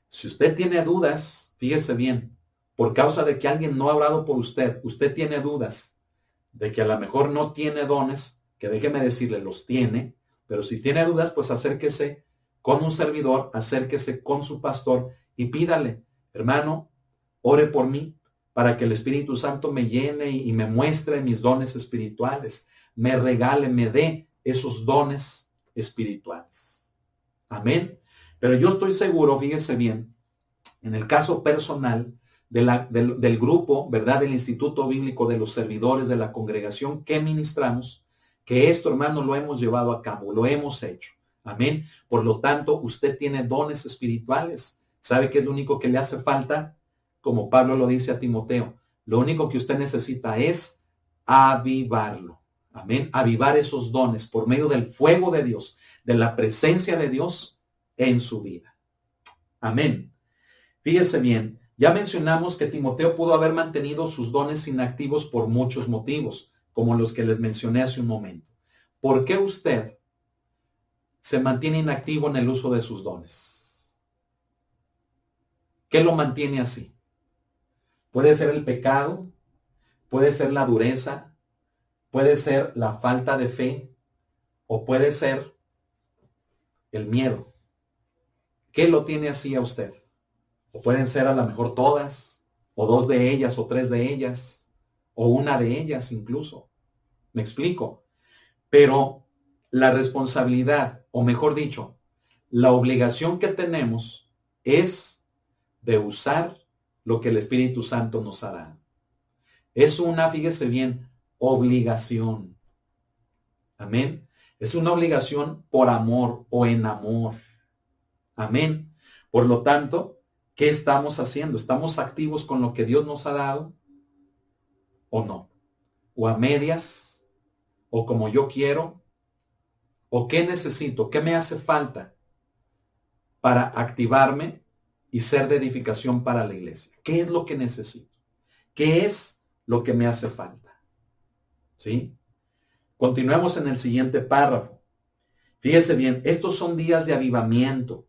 [SPEAKER 1] Si usted tiene dudas, fíjese bien, por causa de que alguien no ha orado por usted, usted tiene dudas de que a lo mejor no tiene dones, que déjeme decirle, los tiene, pero si tiene dudas, pues acérquese con un servidor, acérquese con su pastor y pídale, hermano, ore por mí para que el Espíritu Santo me llene y me muestre mis dones espirituales, me regale, me dé esos dones espirituales. Amén. Pero yo estoy seguro, fíjese bien, en el caso personal del grupo, ¿verdad? Del Instituto Bíblico, de los servidores de la congregación que ministramos, que esto, hermano, lo hemos llevado a cabo, lo hemos hecho. Amén. Por lo tanto, usted tiene dones espirituales. ¿Sabe qué es lo único que le hace falta? Como Pablo lo dice a Timoteo, lo único que usted necesita es avivarlo. Amén. Avivar esos dones por medio del fuego de Dios, de la presencia de Dios en su vida. Amén. Fíjese bien, ya mencionamos que Timoteo pudo haber mantenido sus dones inactivos por muchos motivos, como los que les mencioné hace un momento. ¿Por qué usted se mantiene inactivo en el uso de sus dones? ¿Qué lo mantiene así? Puede ser el pecado, puede ser la dureza, puede ser la falta de fe o puede ser el miedo. ¿Qué lo tiene así a usted? O pueden ser a lo mejor todas, o dos de ellas, o tres de ellas, o una de ellas incluso. ¿Me explico? Pero la responsabilidad, o mejor dicho, la obligación que tenemos es de usar lo que el Espíritu Santo nos ha dado. Es una, fíjese bien, obligación. Amén. Es una obligación por amor o en amor. Amén. Por lo tanto, ¿qué estamos haciendo? ¿Estamos activos con lo que Dios nos ha dado o no? ¿O a medias? ¿O como yo quiero? ¿O qué necesito? ¿Qué me hace falta para activarme y ser de edificación para la iglesia? ¿Qué es lo que necesito? ¿Qué es lo que me hace falta? ¿Sí? Continuemos en el siguiente párrafo. Fíjese bien, estos son días de avivamiento,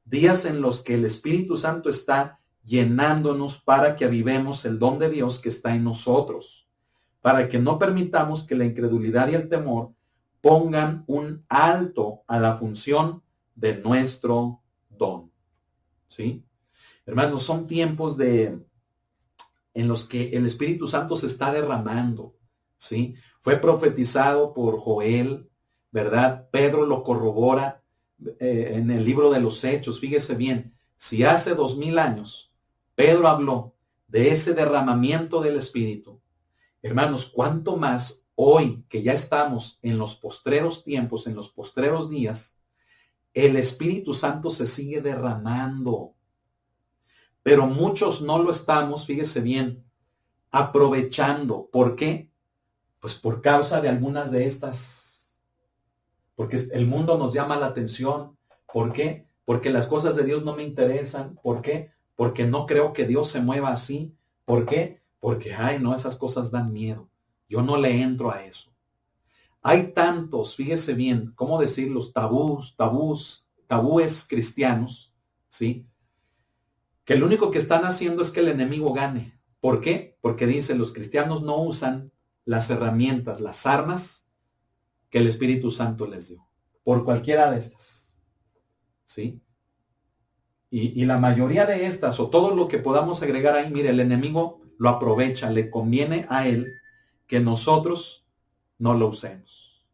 [SPEAKER 1] días en los que el Espíritu Santo está llenándonos para que avivemos el don de Dios que está en nosotros, para que no permitamos que la incredulidad y el temor pongan un alto a la función de nuestro don. ¿Sí? Hermanos, son tiempos en los que el Espíritu Santo se está derramando. ¿Sí? Fue profetizado por Joel, ¿verdad? Pedro lo corrobora en el libro de los Hechos. Fíjese bien, si hace 2000 años Pedro habló de ese derramamiento del Espíritu, hermanos, ¿cuánto más hoy que ya estamos en los postreros tiempos, en los postreros días, el Espíritu Santo se sigue derramando? Pero muchos no lo estamos, fíjese bien, aprovechando. ¿Por qué? Pues por causa de algunas de estas. Porque el mundo nos llama la atención. ¿Por qué? Porque las cosas de Dios no me interesan. ¿Por qué? Porque no creo que Dios se mueva así. ¿Por qué? Porque, ay, no, esas cosas dan miedo. Yo no le entro a eso. Hay tantos, fíjese bien, ¿cómo decirlos? Tabúes cristianos, ¿sí? Que lo único que están haciendo es que el enemigo gane. ¿Por qué? Porque dicen, los cristianos no usan las herramientas, las armas que el Espíritu Santo les dio. Por cualquiera de estas. ¿Sí? Y la mayoría de estas, o todo lo que podamos agregar ahí, mire, el enemigo lo aprovecha, le conviene a él que nosotros no lo usemos.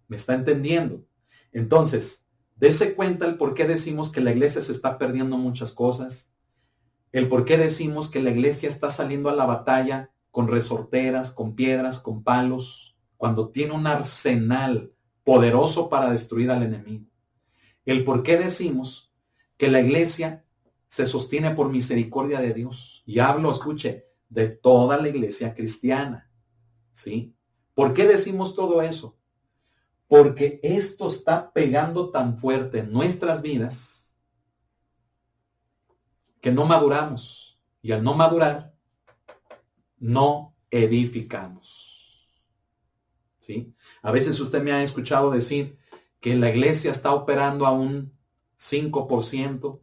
[SPEAKER 1] ¿Me está entendiendo? Entonces, dése cuenta el por qué decimos que la iglesia se está perdiendo muchas cosas, el por qué decimos que la iglesia está saliendo a la batalla con resorteras, con piedras, con palos, cuando tiene un arsenal poderoso para destruir al enemigo. El por qué decimos que la iglesia se sostiene por misericordia de Dios. Y hablo, escuche, de toda la iglesia cristiana. ¿Sí? ¿Por qué decimos todo eso? Porque esto está pegando tan fuerte en nuestras vidas que no maduramos. Y al no madurar, no edificamos. ¿Sí? A veces usted me ha escuchado decir que la iglesia está operando a un 5%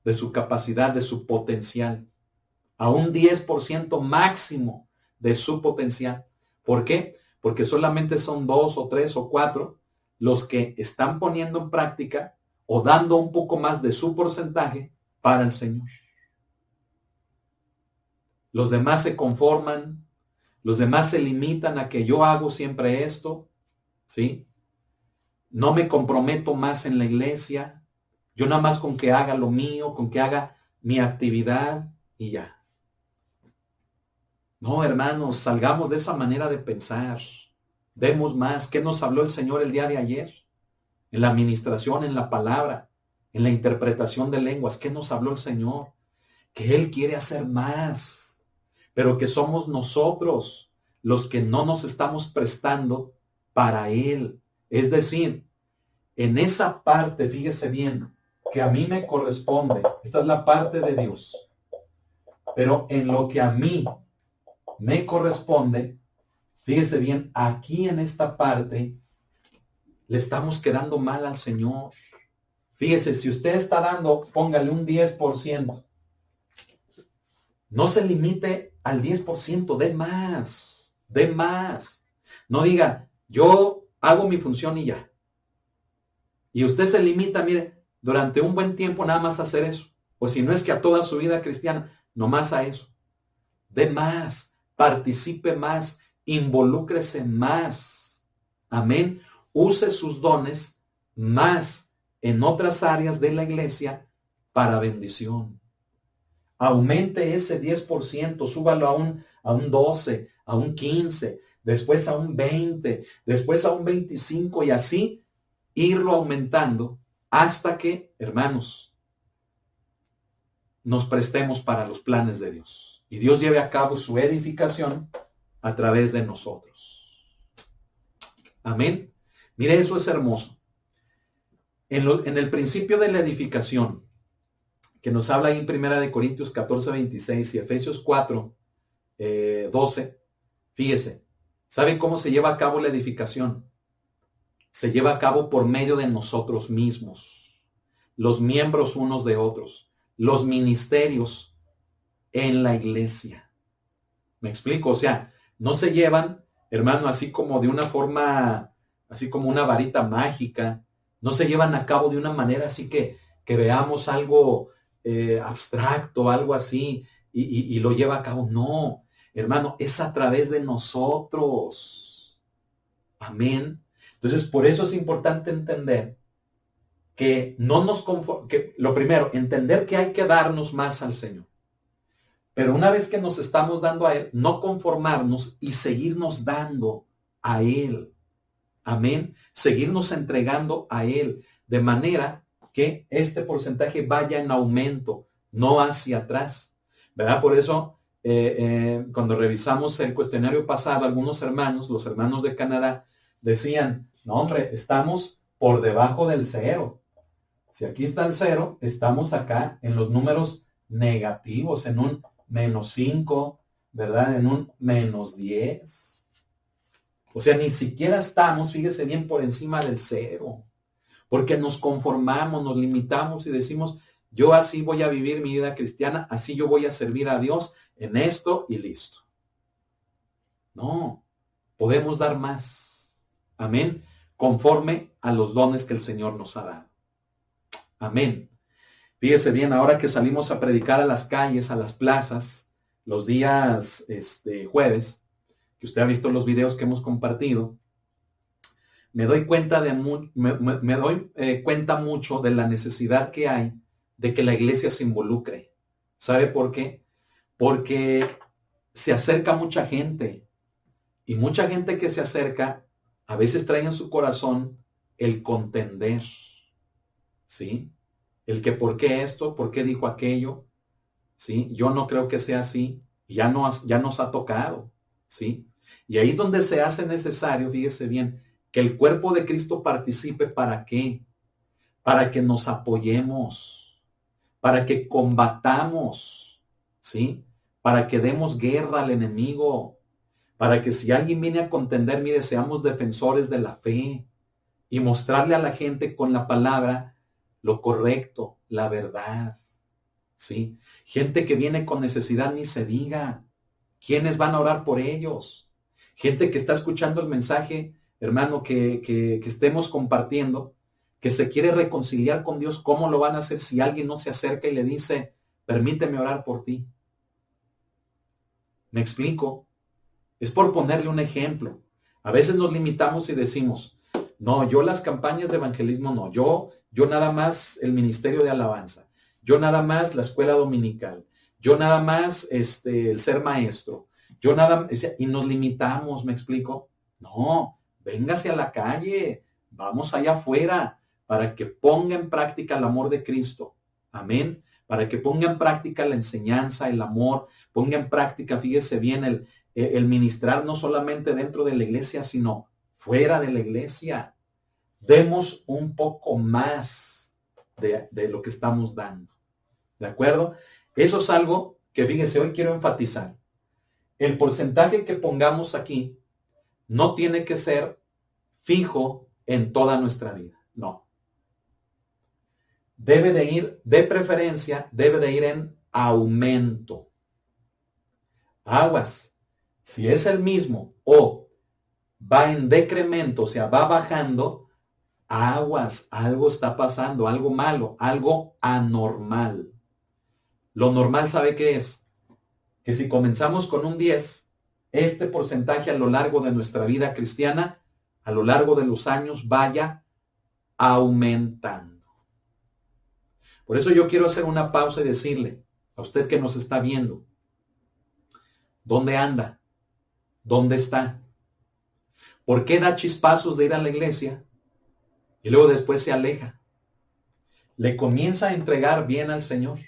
[SPEAKER 1] de su capacidad, de su potencial, a un 10% máximo de su potencial. ¿Por qué? Porque solamente son 2 o 3 o 4 los que están poniendo en práctica o dando un poco más de su porcentaje para el Señor. Los demás se conforman, los demás se limitan a que yo hago siempre esto, ¿sí? No me comprometo más en la iglesia, yo nada más con que haga lo mío, con que haga mi actividad y ya. No, hermanos, salgamos de esa manera de pensar. Demos más. ¿Qué nos habló el Señor el día de ayer? en la administración, en la palabra, en la interpretación de lenguas. ¿Qué nos habló el Señor? Que Él quiere hacer más, pero que somos nosotros los que no nos estamos prestando para Él. Es decir, en esa parte, fíjese bien, que a mí me corresponde, esta es la parte de Dios, pero en lo que a mí me corresponde, fíjese bien, aquí en esta parte le estamos quedando mal al Señor. Fíjese, si usted está dando, póngale un 10%. No se limite al 10%, dé más, dé más. No diga, yo hago mi función y ya. Y usted se limita, mire, durante un buen tiempo nada más a hacer eso. O si no es que a toda su vida cristiana, nomás a eso. Dé más, participe más, involúcrese más. Amén. Use sus dones más en otras áreas de la iglesia para bendición. Aumente ese 10%, súbalo a un 12, a un 15, después a un 20, después a un 25 y así irlo aumentando hasta que, hermanos, nos prestemos para los planes de Dios y Dios lleve a cabo su edificación a través de nosotros. Amén. Mire, eso es hermoso. En el principio de la edificación, que nos habla ahí en 1 Corintios 14, 26 y Efesios 4, 12, fíjese, ¿saben cómo se lleva a cabo la edificación? Se lleva a cabo por medio de nosotros mismos, los miembros unos de otros, los ministerios en la iglesia. ¿Me explico? O sea, no se llevan, hermano, así como de una forma, así como una varita mágica, no se llevan a cabo de una manera así que veamos algo abstracto, algo así, y lo lleva a cabo. No, hermano, es a través de nosotros. Amén. Entonces, por eso es importante entender que no nos que lo primero, entender que hay que darnos más al Señor. Pero una vez que nos estamos dando a Él, no conformarnos y seguirnos dando a Él. Amén. Seguirnos entregando a Él de manera que este porcentaje vaya en aumento, no hacia atrás. ¿Verdad? Por eso, cuando revisamos el cuestionario pasado, algunos hermanos, los hermanos de Canadá, decían, no hombre, estamos por debajo del 0. Si aquí está el 0, estamos acá en los números negativos, en un -5, ¿verdad? En un -10. O sea, ni siquiera estamos, fíjese bien, por encima del 0. Porque nos conformamos, nos limitamos y decimos, yo así voy a vivir mi vida cristiana, así yo voy a servir a Dios en esto y listo. No, podemos dar más. Amén. Conforme a los dones que el Señor nos ha dado. Amén. Fíjese bien, ahora que salimos a predicar a las calles, a las plazas, los días jueves, que usted ha visto los videos que hemos compartido, me doy cuenta cuenta mucho de la necesidad que hay de que la iglesia se involucre. ¿Sabe por qué? Porque se acerca mucha gente y mucha gente que se acerca a veces trae en su corazón el contender, ¿sí? El que por qué esto, por qué dijo aquello, ¿sí? Yo no creo que sea así, ya nos ha tocado, ¿sí? Y ahí es donde se hace necesario, fíjese bien, que el cuerpo de Cristo participe. ¿Para qué? Para que nos apoyemos, para que combatamos, ¿sí? Para que demos guerra al enemigo, para que si alguien viene a contender, mire, seamos defensores de la fe y mostrarle a la gente con la palabra lo correcto, la verdad, ¿sí? Gente que viene con necesidad, ni se diga. ¿Quiénes van a orar por ellos? Gente que está escuchando el mensaje, hermano, que estemos compartiendo, que se quiere reconciliar con Dios. ¿Cómo lo van a hacer si alguien no se acerca y le dice, permíteme orar por ti? ¿Me explico? Es por ponerle un ejemplo. A veces nos limitamos y decimos, no, yo las campañas de evangelismo no, yo nada más el ministerio de alabanza, yo nada más la escuela dominical, yo nada más el ser maestro, yo nada más, y nos limitamos, ¿me explico? No, véngase a la calle, vamos allá afuera para que ponga en práctica el amor de Cristo. Amén. Para que ponga en práctica la enseñanza, el amor, ponga en práctica, fíjese bien, el ministrar no solamente dentro de la iglesia, sino fuera de la iglesia. Demos un poco más de lo que estamos dando. ¿De acuerdo? Eso es algo que, fíjese, hoy quiero enfatizar. El porcentaje que pongamos aquí no tiene que ser fijo en toda nuestra vida. No. Debe de ir, de preferencia, debe de ir en aumento. Aguas. Si es el mismo o va en decremento, o sea, va bajando, aguas, algo está pasando, algo malo, algo anormal. Lo normal, ¿sabe qué es? Que si comenzamos con un 10, este porcentaje a lo largo de nuestra vida cristiana, a lo largo de los años, vaya aumentando. Por eso yo quiero hacer una pausa y decirle a usted que nos está viendo, ¿dónde anda? ¿Dónde está? ¿Por qué da chispazos de ir a la iglesia y luego después se aleja? Le comienza a entregar bien al Señor,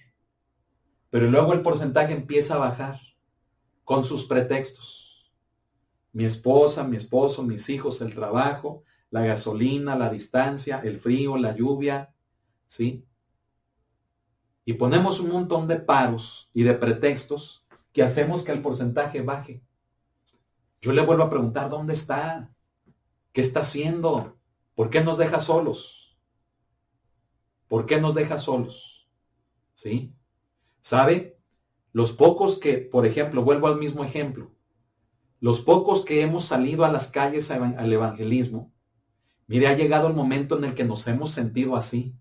[SPEAKER 1] pero luego el porcentaje empieza a bajar con sus pretextos. Mi esposa, mi esposo, mis hijos, el trabajo, la gasolina, la distancia, el frío, la lluvia, ¿sí? Y ponemos un montón de paros y de pretextos que hacemos que el porcentaje baje. Yo le vuelvo a preguntar, ¿dónde está? ¿Qué está haciendo? ¿Por qué nos deja solos? ¿Por qué nos deja solos? ¿Sí? ¿Sabe? Los pocos que, por ejemplo, vuelvo al mismo ejemplo, los pocos que hemos salido a las calles al evangelismo, mire, ha llegado el momento en el que nos hemos sentido así.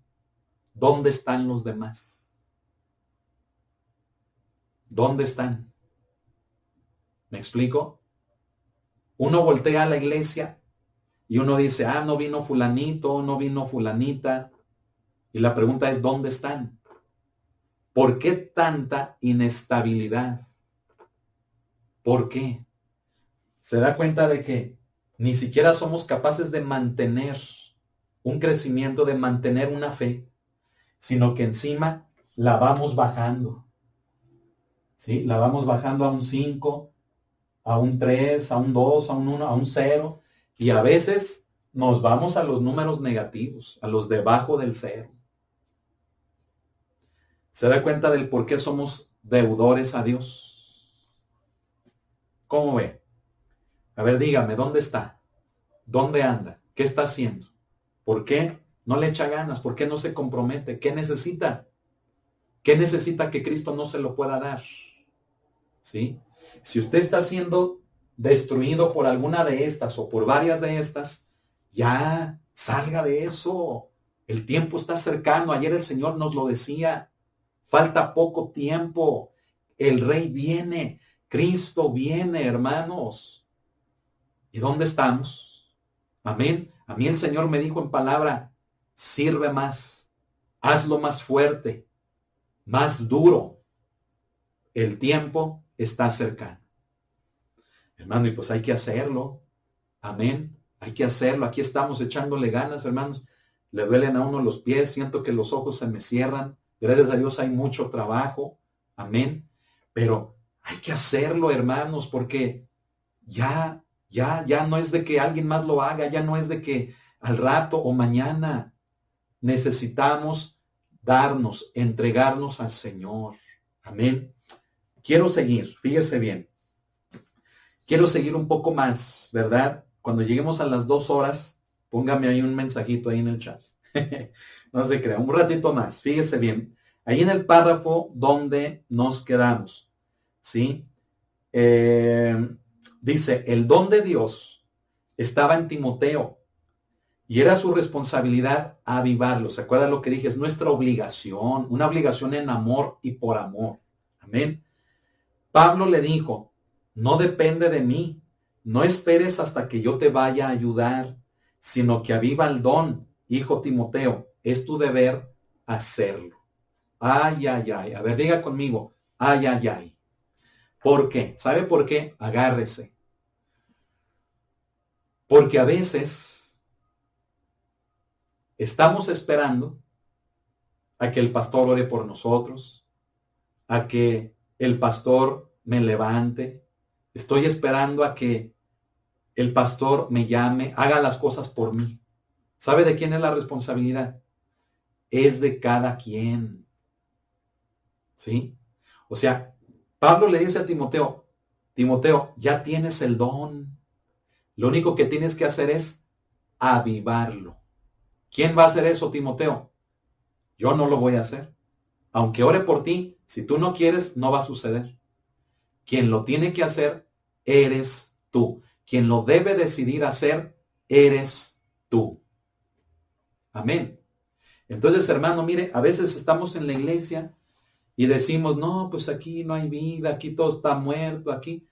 [SPEAKER 1] ¿Dónde están los demás? ¿Dónde están? ¿Me explico? Uno voltea a la iglesia y uno dice, no vino fulanito, no vino fulanita. Y la pregunta es, ¿dónde están? ¿Por qué tanta inestabilidad? ¿Por qué? Se da cuenta de que ni siquiera somos capaces de mantener un crecimiento, de mantener una fe, sino que encima la vamos bajando. ¿Sí? La vamos bajando a un 5, a un 3, a un 2, a un 1, a un 0. Y a veces nos vamos a los números negativos, a los debajo del 0. ¿Se da cuenta del por qué somos deudores a Dios? ¿Cómo ve? A ver, dígame, ¿dónde está? ¿Dónde anda? ¿Qué está haciendo? ¿Por qué no le echa ganas? ¿Por qué no se compromete? ¿Qué necesita? ¿Qué necesita que Cristo no se lo pueda dar? ¿Sí? Si usted está siendo destruido por alguna de estas o por varias de estas, ya salga de eso. El tiempo está cercano. Ayer el Señor nos lo decía. Falta poco tiempo. El Rey viene. Cristo viene, hermanos. ¿Y dónde estamos? Amén. A mí el Señor me dijo en palabra, sirve más, hazlo más fuerte, más duro. El tiempo está cercano. Hermano, y pues hay que hacerlo. Amén. Hay que hacerlo. Aquí estamos echándole ganas, hermanos. Le duelen a uno los pies, siento que los ojos se me cierran. Gracias a Dios hay mucho trabajo. Amén. Pero hay que hacerlo, hermanos, porque ya no es de que alguien más lo haga, ya no es de que al rato o mañana. Necesitamos darnos, entregarnos al Señor. Amén. Quiero seguir, fíjese bien. Quiero seguir un poco más, ¿verdad? Cuando lleguemos a las 2 horas, póngame ahí un mensajito ahí en el chat. No se crea, un ratito más, fíjese bien. Ahí en el párrafo donde nos quedamos, ¿sí? Dice, el don de Dios estaba en Timoteo y era su responsabilidad avivarlo. ¿Se acuerdan lo que dije? Es nuestra obligación, una obligación en amor y por amor. Amén. Pablo le dijo, no depende de mí, no esperes hasta que yo te vaya a ayudar, sino que aviva el don, hijo Timoteo, es tu deber hacerlo. Ay, ay, ay. A ver, diga conmigo, ay, ay, ay. ¿Por qué? ¿Sabe por qué? Agárrese. Porque a veces Estamos esperando a que el pastor ore por nosotros, a que el pastor me levante. Estoy esperando a que el pastor me llame, haga las cosas por mí. ¿Sabe de quién es la responsabilidad? Es de cada quien. ¿Sí? O sea, Pablo le dice a Timoteo, Timoteo, ya tienes el don. Lo único que tienes que hacer es avivarlo. ¿Quién va a hacer eso, Timoteo? Yo no lo voy a hacer. Aunque ore por ti, si tú no quieres, no va a suceder. Quien lo tiene que hacer, eres tú. Quien lo debe decidir hacer, eres tú. Amén. Entonces, hermano, mire, a veces estamos en la iglesia y decimos, no, pues aquí no hay vida, aquí todo está muerto, aquí.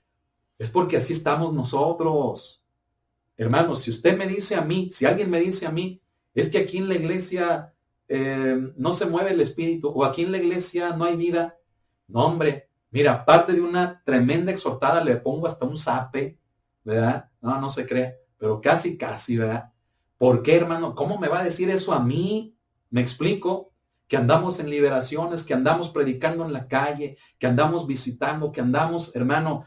[SPEAKER 1] Es porque así estamos nosotros. Hermanos, si usted me dice a mí, si alguien me dice a mí, es que aquí en la iglesia no se mueve el espíritu, o aquí en la iglesia no hay vida. No, hombre, mira, aparte de una tremenda exhortada, le pongo hasta un zape, ¿verdad? No, no se crea, pero casi, ¿verdad? ¿Por qué, hermano? ¿Cómo me va a decir eso a mí? Me explico, que andamos en liberaciones, que andamos predicando en la calle, que andamos visitando, que andamos, hermano,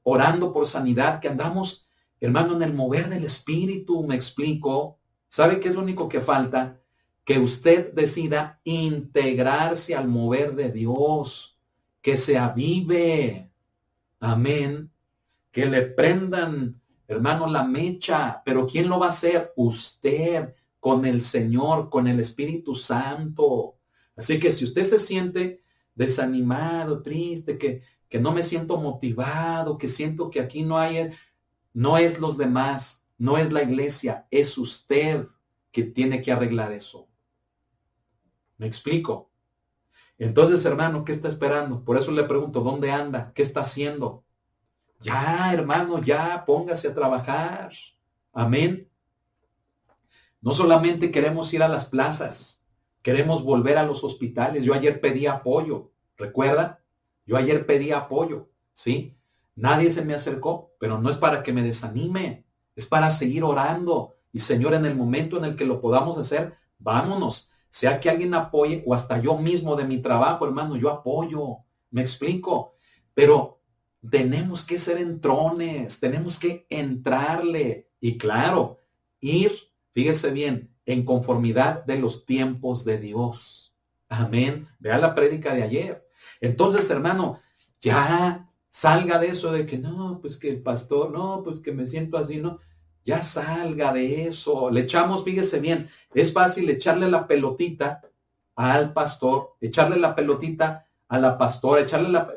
[SPEAKER 1] orando por sanidad, que andamos, hermano, en el mover del espíritu, me explico. ¿Sabe qué es lo único que falta? Que usted decida integrarse al mover de Dios, que se avive, amén, que le prendan, hermano, la mecha, pero ¿quién lo va a hacer? Usted, con el Señor, con el Espíritu Santo. Así que si usted se siente desanimado, triste, que no me siento motivado, que siento que aquí no hay, no es los demás, no es la iglesia, es usted que tiene que arreglar eso. ¿Me explico? Entonces, hermano, ¿qué está esperando? Por eso le pregunto, ¿dónde anda? ¿Qué está haciendo? Ya, hermano, ya, póngase a trabajar. Amén. No solamente queremos ir a las plazas, queremos volver a los hospitales. Yo ayer pedí apoyo, ¿recuerda? Yo ayer pedí apoyo, ¿sí? Nadie se me acercó, pero no es para que me desanime, es para seguir orando. Y Señor, en el momento en el que lo podamos hacer, vámonos. Sea que alguien apoye o hasta yo mismo de mi trabajo, hermano, yo apoyo. ¿Me explico? Pero tenemos que ser entrones, tenemos que entrarle. Y claro, ir, fíjese bien, en conformidad de los tiempos de Dios. Amén. Vea la prédica de ayer. Entonces, hermano, ya salga de eso de que no, pues que el pastor, no, pues que me siento así, no. Ya salga de eso. Le echamos, fíjese bien, es fácil echarle la pelotita al pastor, echarle la pelotita a la pastora,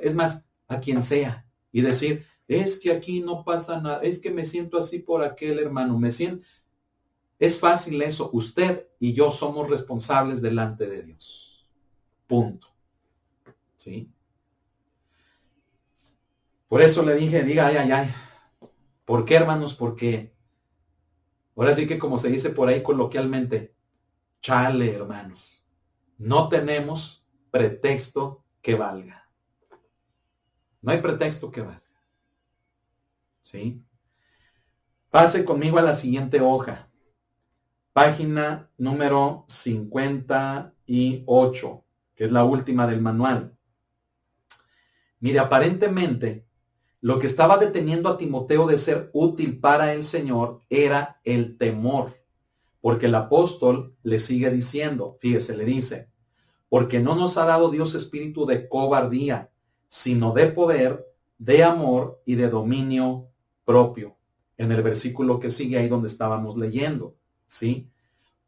[SPEAKER 1] es más, a quien sea, y decir, es que aquí no pasa nada, es que me siento así por aquel hermano, me siento. Es fácil eso. Usted y yo somos responsables delante de Dios. Punto. ¿Sí? Por eso le dije, diga, ay. ¿Por qué, hermanos? Porque ahora sí que como se dice por ahí coloquialmente, chale, hermanos. No tenemos pretexto que valga. No hay pretexto que valga. ¿Sí? Pase conmigo a la siguiente hoja. Página número 58, que es la última del manual. Mire, aparentemente, lo que estaba deteniendo a Timoteo de ser útil para el Señor era el temor. Porque el apóstol le sigue diciendo, fíjese, le dice, porque no nos ha dado Dios espíritu de cobardía, sino de poder, de amor y de dominio propio. En el versículo que sigue ahí donde estábamos leyendo, ¿sí?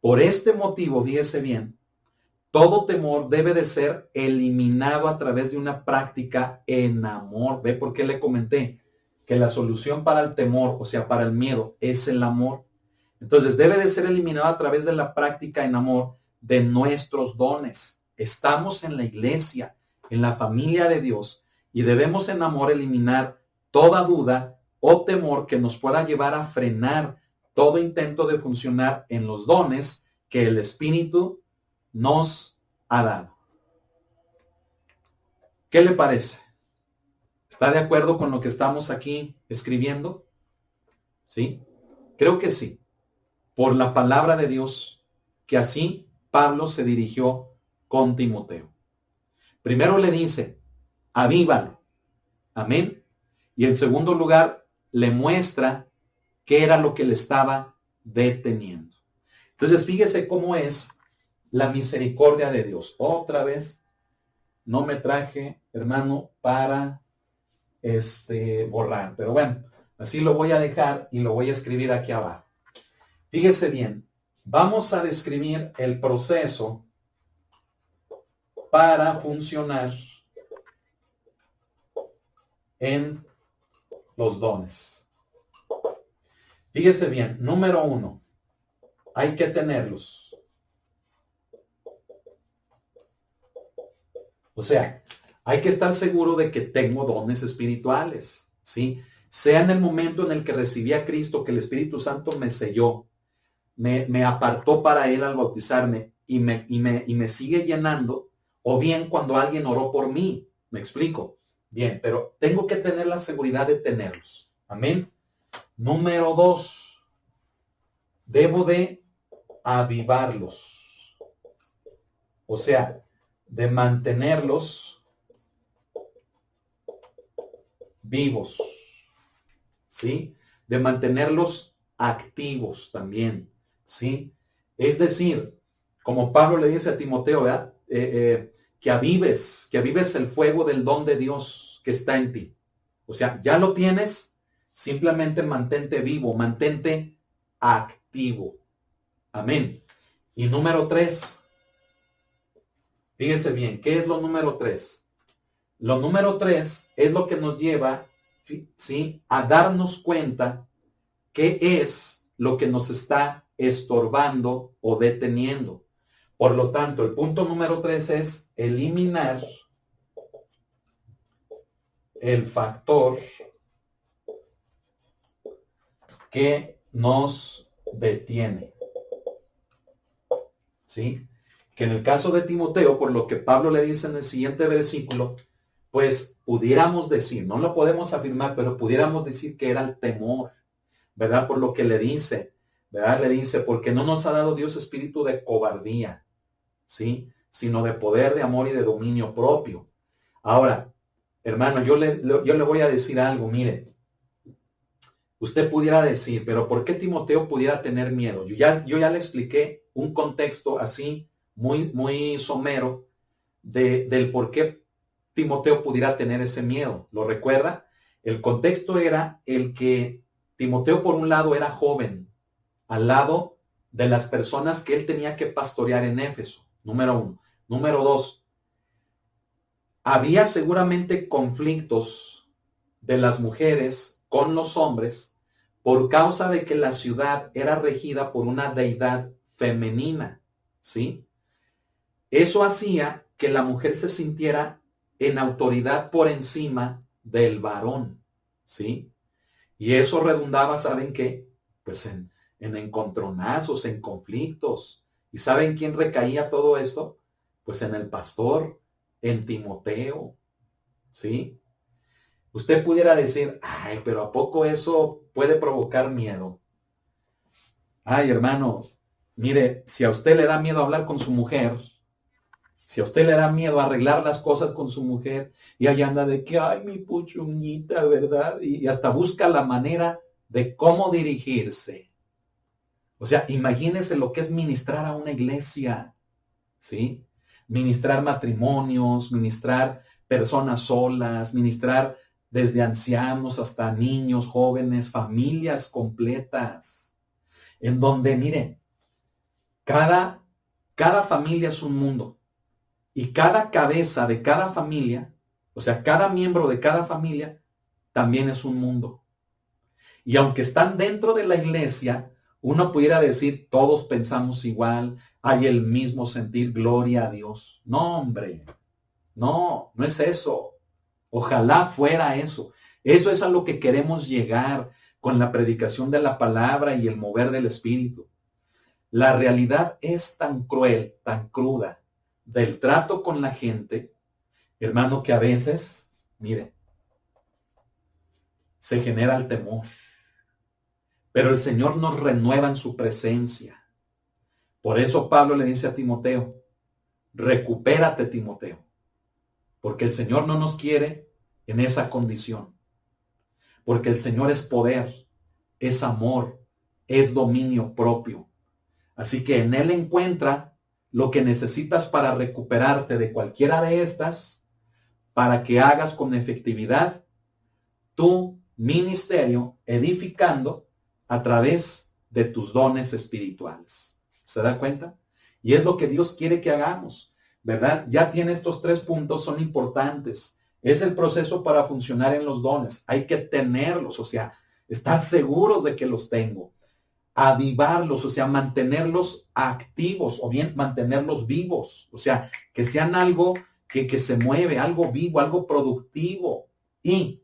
[SPEAKER 1] Por este motivo, fíjese bien, todo temor debe de ser eliminado a través de una práctica en amor. ¿Ve por qué le comenté? Que la solución para el temor, o sea, para el miedo, es el amor. Entonces, debe de ser eliminado a través de la práctica en amor de nuestros dones. Estamos en la iglesia, en la familia de Dios, y debemos en amor eliminar toda duda o temor que nos pueda llevar a frenar todo intento de funcionar en los dones que el Espíritu nos ha dado. ¿Qué le parece? ¿Está de acuerdo con lo que estamos aquí escribiendo? ¿Sí? Creo que sí. Por la palabra de Dios, que así Pablo se dirigió con Timoteo. Primero le dice, avívalo. Amén. Y en segundo lugar, le muestra qué era lo que le estaba deteniendo. Entonces, fíjese cómo es la misericordia de Dios. Otra vez, no me traje, hermano, para borrar. Pero bueno, así lo voy a dejar y lo voy a escribir aquí abajo. Fíjese bien, vamos a describir el proceso para funcionar en los dones. Fíjese bien, número 1, hay que tenerlos. O sea, hay que estar seguro de que tengo dones espirituales, ¿sí? Sea en el momento en el que recibí a Cristo, que el Espíritu Santo me selló, me apartó para Él al bautizarme y me sigue llenando, o bien cuando alguien oró por mí, ¿me explico? Bien, pero tengo que tener la seguridad de tenerlos. Amén. Número 2, debo de avivarlos. O sea, de mantenerlos vivos, ¿sí? De mantenerlos activos también, ¿sí? Es decir, como Pablo le dice a Timoteo, ¿verdad? Que avives el fuego del don de Dios que está en ti. O sea, ya lo tienes, simplemente mantente vivo, mantente activo. Amén. Y número 3, fíjese bien, ¿qué es lo número 3? Lo número 3 es lo que nos lleva, ¿sí?, a darnos cuenta qué es lo que nos está estorbando o deteniendo. Por lo tanto, el punto número 3 es eliminar el factor que nos detiene. ¿Sí? Que en el caso de Timoteo, por lo que Pablo le dice en el siguiente versículo, pues pudiéramos decir, no lo podemos afirmar, pero pudiéramos decir que era el temor, ¿verdad? Por lo que le dice, ¿verdad? Le dice, porque no nos ha dado Dios espíritu de cobardía, ¿sí? Sino de poder, de amor y de dominio propio. Ahora, hermano, yo le voy a decir algo, mire. Usted pudiera decir, pero ¿por qué Timoteo pudiera tener miedo? Yo ya le expliqué un contexto así, muy somero, del por qué Timoteo pudiera tener ese miedo. ¿Lo recuerda? El contexto era el que Timoteo, por un lado, era joven, al lado de las personas que él tenía que pastorear en Éfeso, número 1. Número 2, había seguramente conflictos de las mujeres con los hombres por causa de que la ciudad era regida por una deidad femenina, ¿sí? Eso hacía que la mujer se sintiera en autoridad por encima del varón, ¿sí? Y eso redundaba, ¿saben qué? Pues en encontronazos, en conflictos. ¿Y saben quién recaía todo esto? Pues en el pastor, en Timoteo, ¿sí? Usted pudiera decir, ay, pero ¿a poco eso puede provocar miedo? Ay, hermano, mire, si a usted le da miedo hablar con su mujer, si a usted le da miedo arreglar las cosas con su mujer, y ahí anda de que, ay, mi puchuñita, ¿verdad? Y hasta busca la manera de cómo dirigirse. O sea, imagínese lo que es ministrar a una iglesia, ¿sí? Ministrar matrimonios, ministrar personas solas, ministrar desde ancianos hasta niños, jóvenes, familias completas, en donde, miren, cada familia es un mundo y cada cabeza de cada familia, o sea, cada miembro de cada familia también es un mundo. Y aunque están dentro de la iglesia, uno pudiera decir, todos pensamos igual, hay el mismo sentir, gloria a Dios. No, hombre, no es eso. Ojalá fuera eso. Eso es a lo que queremos llegar con la predicación de la palabra y el mover del Espíritu. La realidad es tan cruel, tan cruda del trato con la gente, hermano, que a veces, mire, se genera el temor. Pero el Señor nos renueva en su presencia. Por eso Pablo le dice a Timoteo, recupérate, Timoteo, porque el Señor no nos quiere en esa condición, porque el Señor es poder, es amor, es dominio propio. Así que en Él encuentra lo que necesitas para recuperarte de cualquiera de estas, para que hagas con efectividad tu ministerio, edificando a través de tus dones espirituales. ¿Se da cuenta? Y es lo que Dios quiere que hagamos, ¿verdad? Ya tiene estos 3 puntos, son importantes. Es el proceso para funcionar en los dones. Hay que tenerlos, o sea, estar seguros de que los tengo. Avivarlos, o sea, mantenerlos activos o bien mantenerlos vivos. O sea, que sean algo que se mueve, algo vivo, algo productivo. Y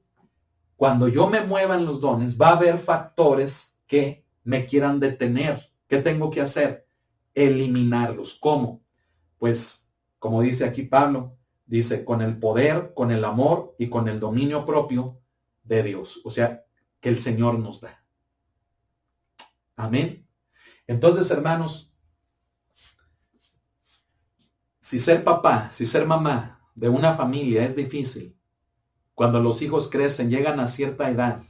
[SPEAKER 1] cuando yo me mueva en los dones, va a haber factores que me quieran detener. ¿Qué tengo que hacer? Eliminarlos. ¿Cómo? Pues, como dice aquí Pablo, dice, con el poder, con el amor y con el dominio propio de Dios. O sea, que el Señor nos da. Amén. Entonces, hermanos, si ser papá, si ser mamá de una familia es difícil, cuando los hijos crecen, llegan a cierta edad,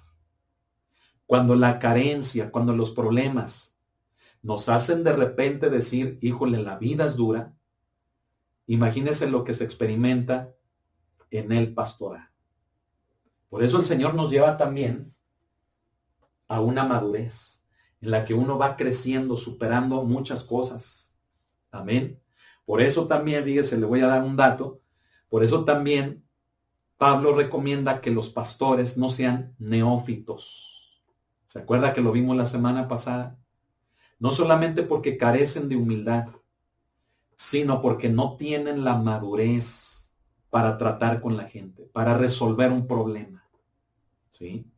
[SPEAKER 1] cuando la carencia, cuando los problemas nos hacen de repente decir, híjole, la vida es dura, imagínense lo que se experimenta en el pastoral. Por eso el Señor nos lleva también a una madurez en la que uno va creciendo, superando muchas cosas. Amén. Por eso también, fíjese, le voy a dar un dato, por eso también Pablo recomienda que los pastores no sean neófitos. ¿Se acuerda que lo vimos la semana pasada? No solamente porque carecen de humildad, sino porque no tienen la madurez para tratar con la gente, para resolver un problema. ¿Sí?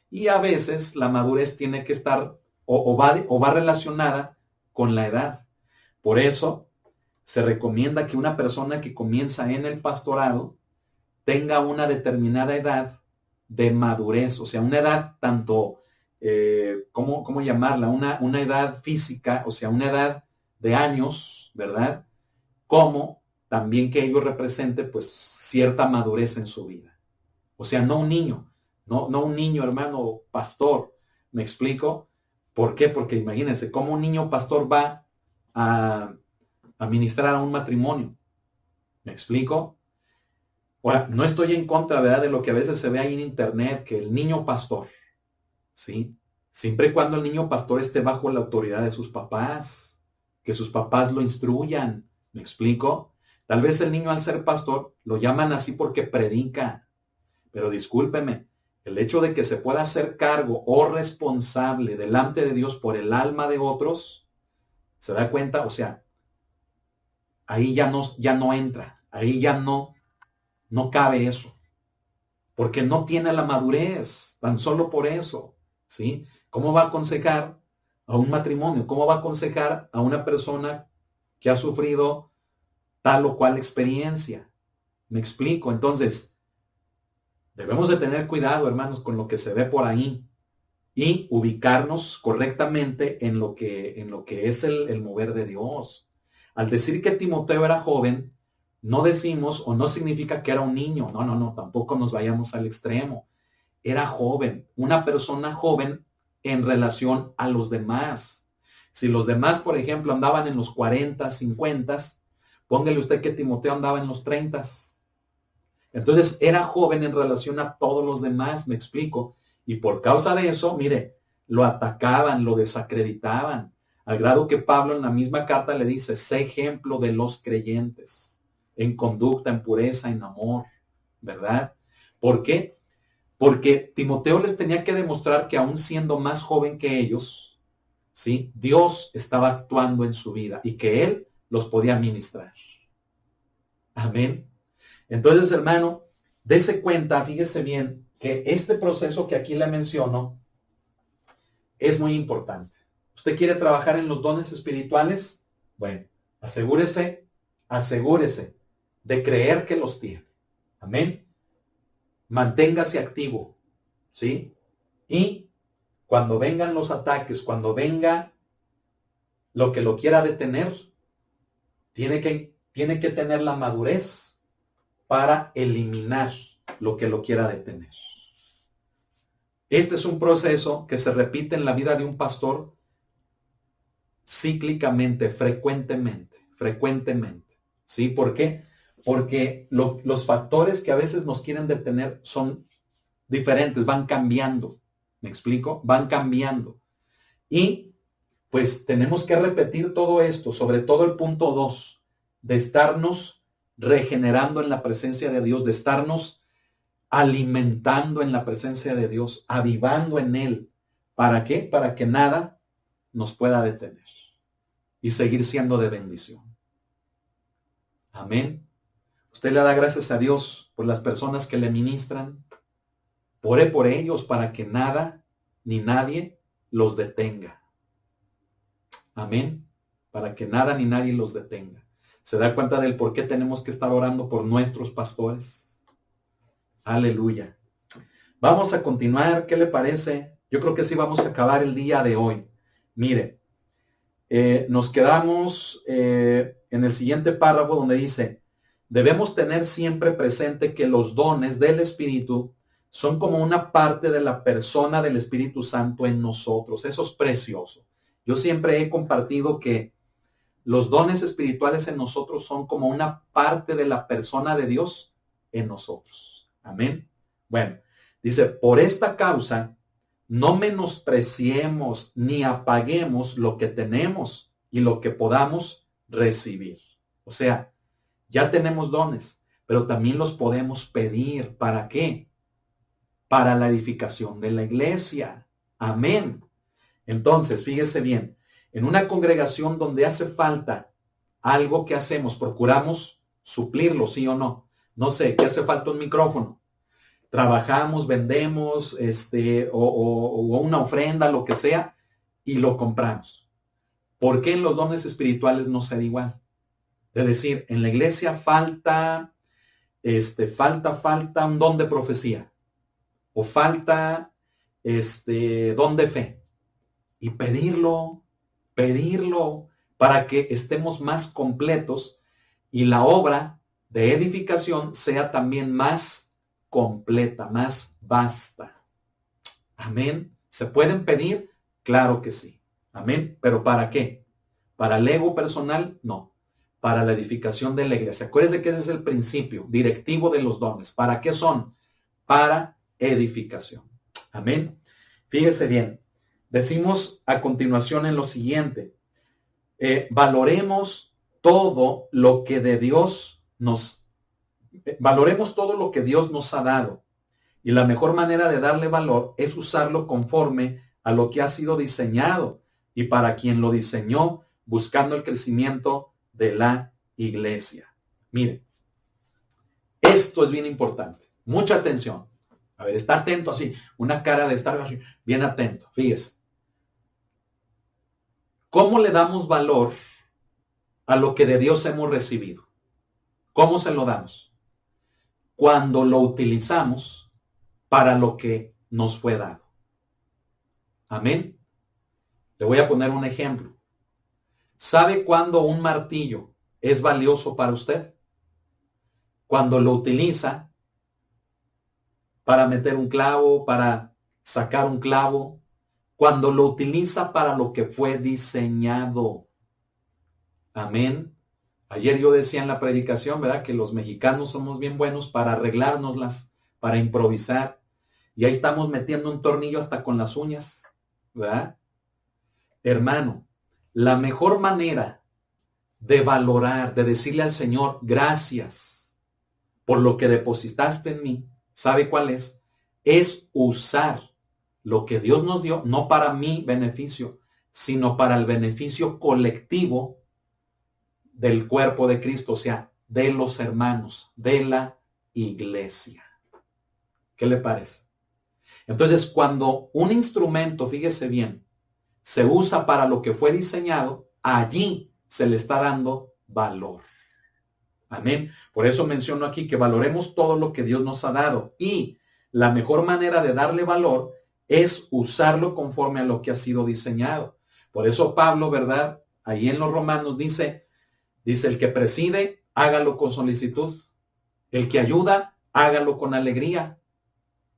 [SPEAKER 1] Y a veces la madurez tiene que estar o va relacionada con la edad. Por eso se recomienda que una persona que comienza en el pastorado tenga una determinada edad de madurez, o sea, una edad tanto, ¿cómo llamarla? Una edad física, o sea, una edad de años, ¿verdad? Como también que ello represente, pues, cierta madurez en su vida. O sea, no un niño, no un niño, hermano pastor, ¿me explico? ¿Por qué? Porque imagínense, ¿cómo un niño pastor va a ministrar a un matrimonio? ¿Me explico? Ahora, no estoy en contra, ¿verdad?, de lo que a veces se ve ahí en internet, que el niño pastor, ¿sí? Siempre y cuando el niño pastor esté bajo la autoridad de sus papás, que sus papás lo instruyan, ¿me explico? Tal vez el niño al ser pastor lo llaman así porque predica, pero discúlpeme, el hecho de que se pueda hacer cargo o responsable delante de Dios por el alma de otros, ¿se da cuenta? O sea, ahí ya no entra, ahí ya no cabe eso, porque no tiene la madurez, tan solo por eso, ¿sí? ¿Cómo va a aconsejar a un matrimonio? ¿Cómo va a aconsejar a una persona que ha sufrido tal o cual experiencia? ¿Me explico? Entonces, debemos de tener cuidado, hermanos, con lo que se ve por ahí y ubicarnos correctamente en lo que es el mover de Dios. Al decir que Timoteo era joven, no decimos o no significa que era un niño. No, tampoco nos vayamos al extremo. Era joven, una persona joven en relación a los demás. Si los demás, por ejemplo, andaban en los 40, 50, póngale usted que Timoteo andaba en los 30. Entonces era joven en relación a todos los demás, me explico. Y por causa de eso, mire, lo atacaban, lo desacreditaban, al grado que Pablo en la misma carta le dice, sé ejemplo de los creyentes, en conducta, en pureza, en amor, ¿verdad? ¿Por qué? Porque Timoteo les tenía que demostrar que aún siendo más joven que ellos, ¿sí?, Dios estaba actuando en su vida y que Él los podía ministrar. Amén. Entonces, hermano, dése cuenta, fíjese bien, que este proceso que aquí le menciono es muy importante. ¿Usted quiere trabajar en los dones espirituales? Bueno, asegúrese de creer que los tiene. Amén. Manténgase activo, ¿sí? Y cuando vengan los ataques, cuando venga lo que lo quiera detener, tiene que tener la madurez para eliminar lo que lo quiera detener. Este es un proceso que se repite en la vida de un pastor cíclicamente, frecuentemente. ¿Sí? ¿Por qué? Porque los factores que a veces nos quieren detener son diferentes, van cambiando. ¿Me explico? Van cambiando. Y pues tenemos que repetir todo esto, sobre todo el punto 2, de estarnos regenerando en la presencia de Dios, de estarnos alimentando en la presencia de Dios, avivando en Él. ¿Para qué? Para que nada nos pueda detener y seguir siendo de bendición. Amén. Usted le da gracias a Dios por las personas que le ministran. Ore por ellos para que nada ni nadie los detenga. Amén. Para que nada ni nadie los detenga. ¿Se da cuenta del por qué tenemos que estar orando por nuestros pastores? Aleluya. Vamos a continuar. ¿Qué le parece? Yo creo que sí vamos a acabar el día de hoy. Mire, nos quedamos en el siguiente párrafo donde dice, debemos tener siempre presente que los dones del Espíritu son como una parte de la persona del Espíritu Santo en nosotros. Eso es precioso. Yo siempre he compartido que los dones espirituales en nosotros son como una parte de la persona de Dios en nosotros. Amén. Bueno, dice, por esta causa, no menospreciemos ni apaguemos lo que tenemos y lo que podamos recibir. O sea, ya tenemos dones, pero también los podemos pedir. ¿Para qué? Para la edificación de la iglesia. Amén. Entonces, fíjese bien, en una congregación donde hace falta algo que hacemos, procuramos suplirlo, ¿sí o no? No sé, ¿qué hace falta? Un micrófono. Trabajamos, vendemos, o una ofrenda, lo que sea, y lo compramos. ¿Por qué en los dones espirituales no será igual? Es decir, en la iglesia falta un don de profecía, o falta don de fe. Y pedirlo, para que estemos más completos y la obra de edificación sea también más completa, más vasta. Amén. ¿Se pueden pedir? Claro que sí. Amén. ¿Pero para qué? ¿Para el ego personal? No. Para la edificación de la iglesia. Acuérdense que ese es el principio directivo de los dones. ¿Para qué son? Para edificación. Amén. Fíjese bien. Decimos a continuación en lo siguiente. Valoremos todo lo que Dios nos ha dado. Y la mejor manera de darle valor es usarlo conforme a lo que ha sido diseñado y para quien lo diseñó, buscando el crecimiento de la iglesia. Mire, esto es bien importante. Mucha atención. A ver, está atento así. Una cara de estar así, bien atento. Fíjese. ¿Cómo le damos valor a lo que de Dios hemos recibido? ¿Cómo se lo damos? Cuando lo utilizamos para lo que nos fue dado. Amén. Le voy a poner un ejemplo. ¿Sabe cuándo un martillo es valioso para usted? Cuando lo utiliza para meter un clavo, para sacar un clavo, cuando lo utiliza para lo que fue diseñado. Amén. Ayer yo decía en la predicación, ¿verdad?, que los mexicanos somos bien buenos para arreglárnoslas, para improvisar. Y ahí estamos metiendo un tornillo hasta con las uñas, ¿verdad? Hermano, la mejor manera de valorar, de decirle al Señor, gracias por lo que depositaste en mí, ¿sabe cuál es? Es usar lo que Dios nos dio, no para mi beneficio, sino para el beneficio colectivo del cuerpo de Cristo, o sea, de los hermanos, de la iglesia. ¿Qué le parece? Entonces, cuando un instrumento, fíjese bien, se usa para lo que fue diseñado, allí se le está dando valor. Amén. Por eso menciono aquí que valoremos todo lo que Dios nos ha dado. Y la mejor manera de darle valor es usarlo conforme a lo que ha sido diseñado. Por eso Pablo, ¿verdad?, ahí en los Romanos dice, el que preside, hágalo con solicitud. El que ayuda, hágalo con alegría.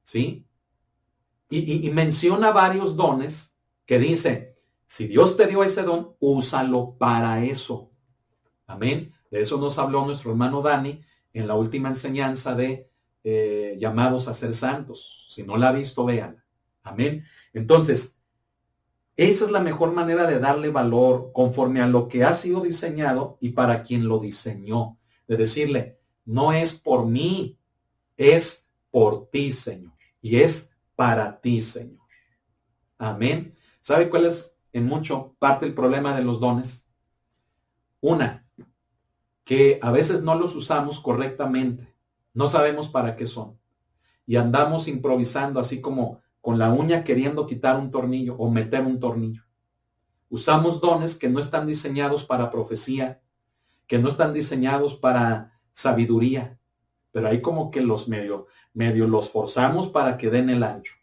[SPEAKER 1] ¿Sí? Y menciona varios dones que dice, si Dios te dio ese don, úsalo para eso. Amén. De eso nos habló nuestro hermano Dani en la última enseñanza de llamados a ser santos. Si no la ha visto, véanla. Amén. Entonces, esa es la mejor manera de darle valor conforme a lo que ha sido diseñado y para quien lo diseñó. De decirle, no es por mí, es por ti, Señor. Y es para ti, Señor. Amén. ¿Sabe cuál es en mucho parte el problema de los dones? Una, que a veces no los usamos correctamente. No sabemos para qué son. Y andamos improvisando así como con la uña queriendo quitar un tornillo o meter un tornillo. Usamos dones que no están diseñados para profecía, que no están diseñados para sabiduría, pero ahí como que los medio los forzamos para que den el ancho.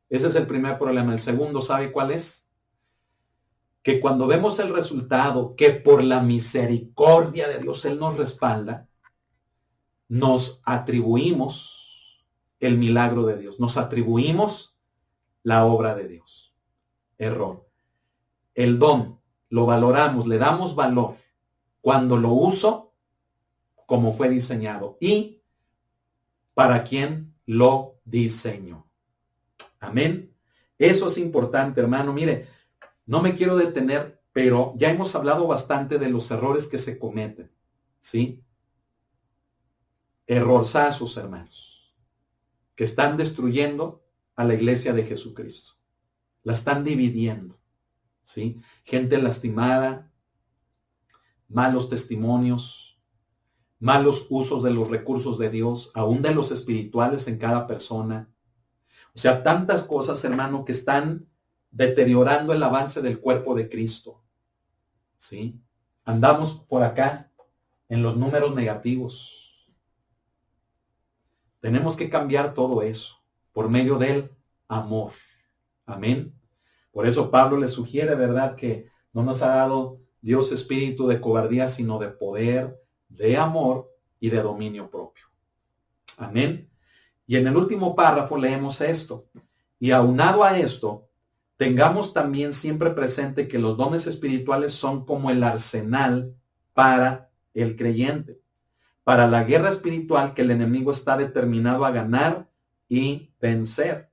[SPEAKER 1] Ese es el primer problema. El segundo, ¿sabe cuál es? Que cuando vemos el resultado, que por la misericordia de Dios Él nos respalda, nos atribuimos el milagro de Dios, nos atribuimos la obra de Dios. Error. El don lo valoramos, le damos valor cuando lo uso como fue diseñado y para quien lo diseñó. Amén. Eso es importante, hermano. Mire, no me quiero detener, pero ya hemos hablado bastante de los errores que se cometen. ¿Sí? Errorzazos, hermanos, que están destruyendo a la iglesia de Jesucristo. La están dividiendo. ¿Sí? Gente lastimada, malos testimonios, malos usos de los recursos de Dios, aún de los espirituales en cada persona. O sea, tantas cosas, hermano, que están deteriorando el avance del cuerpo de Cristo. ¿Sí? Andamos por acá en los números negativos. Tenemos que cambiar todo eso por medio del amor. Amén. Por eso Pablo le sugiere, ¿verdad?, que no nos ha dado Dios espíritu de cobardía, sino de poder, de amor y de dominio propio. Amén. Y en el último párrafo leemos esto. Y aunado a esto, tengamos también siempre presente que los dones espirituales son como el arsenal para el creyente, para la guerra espiritual que el enemigo está determinado a ganar y vencer.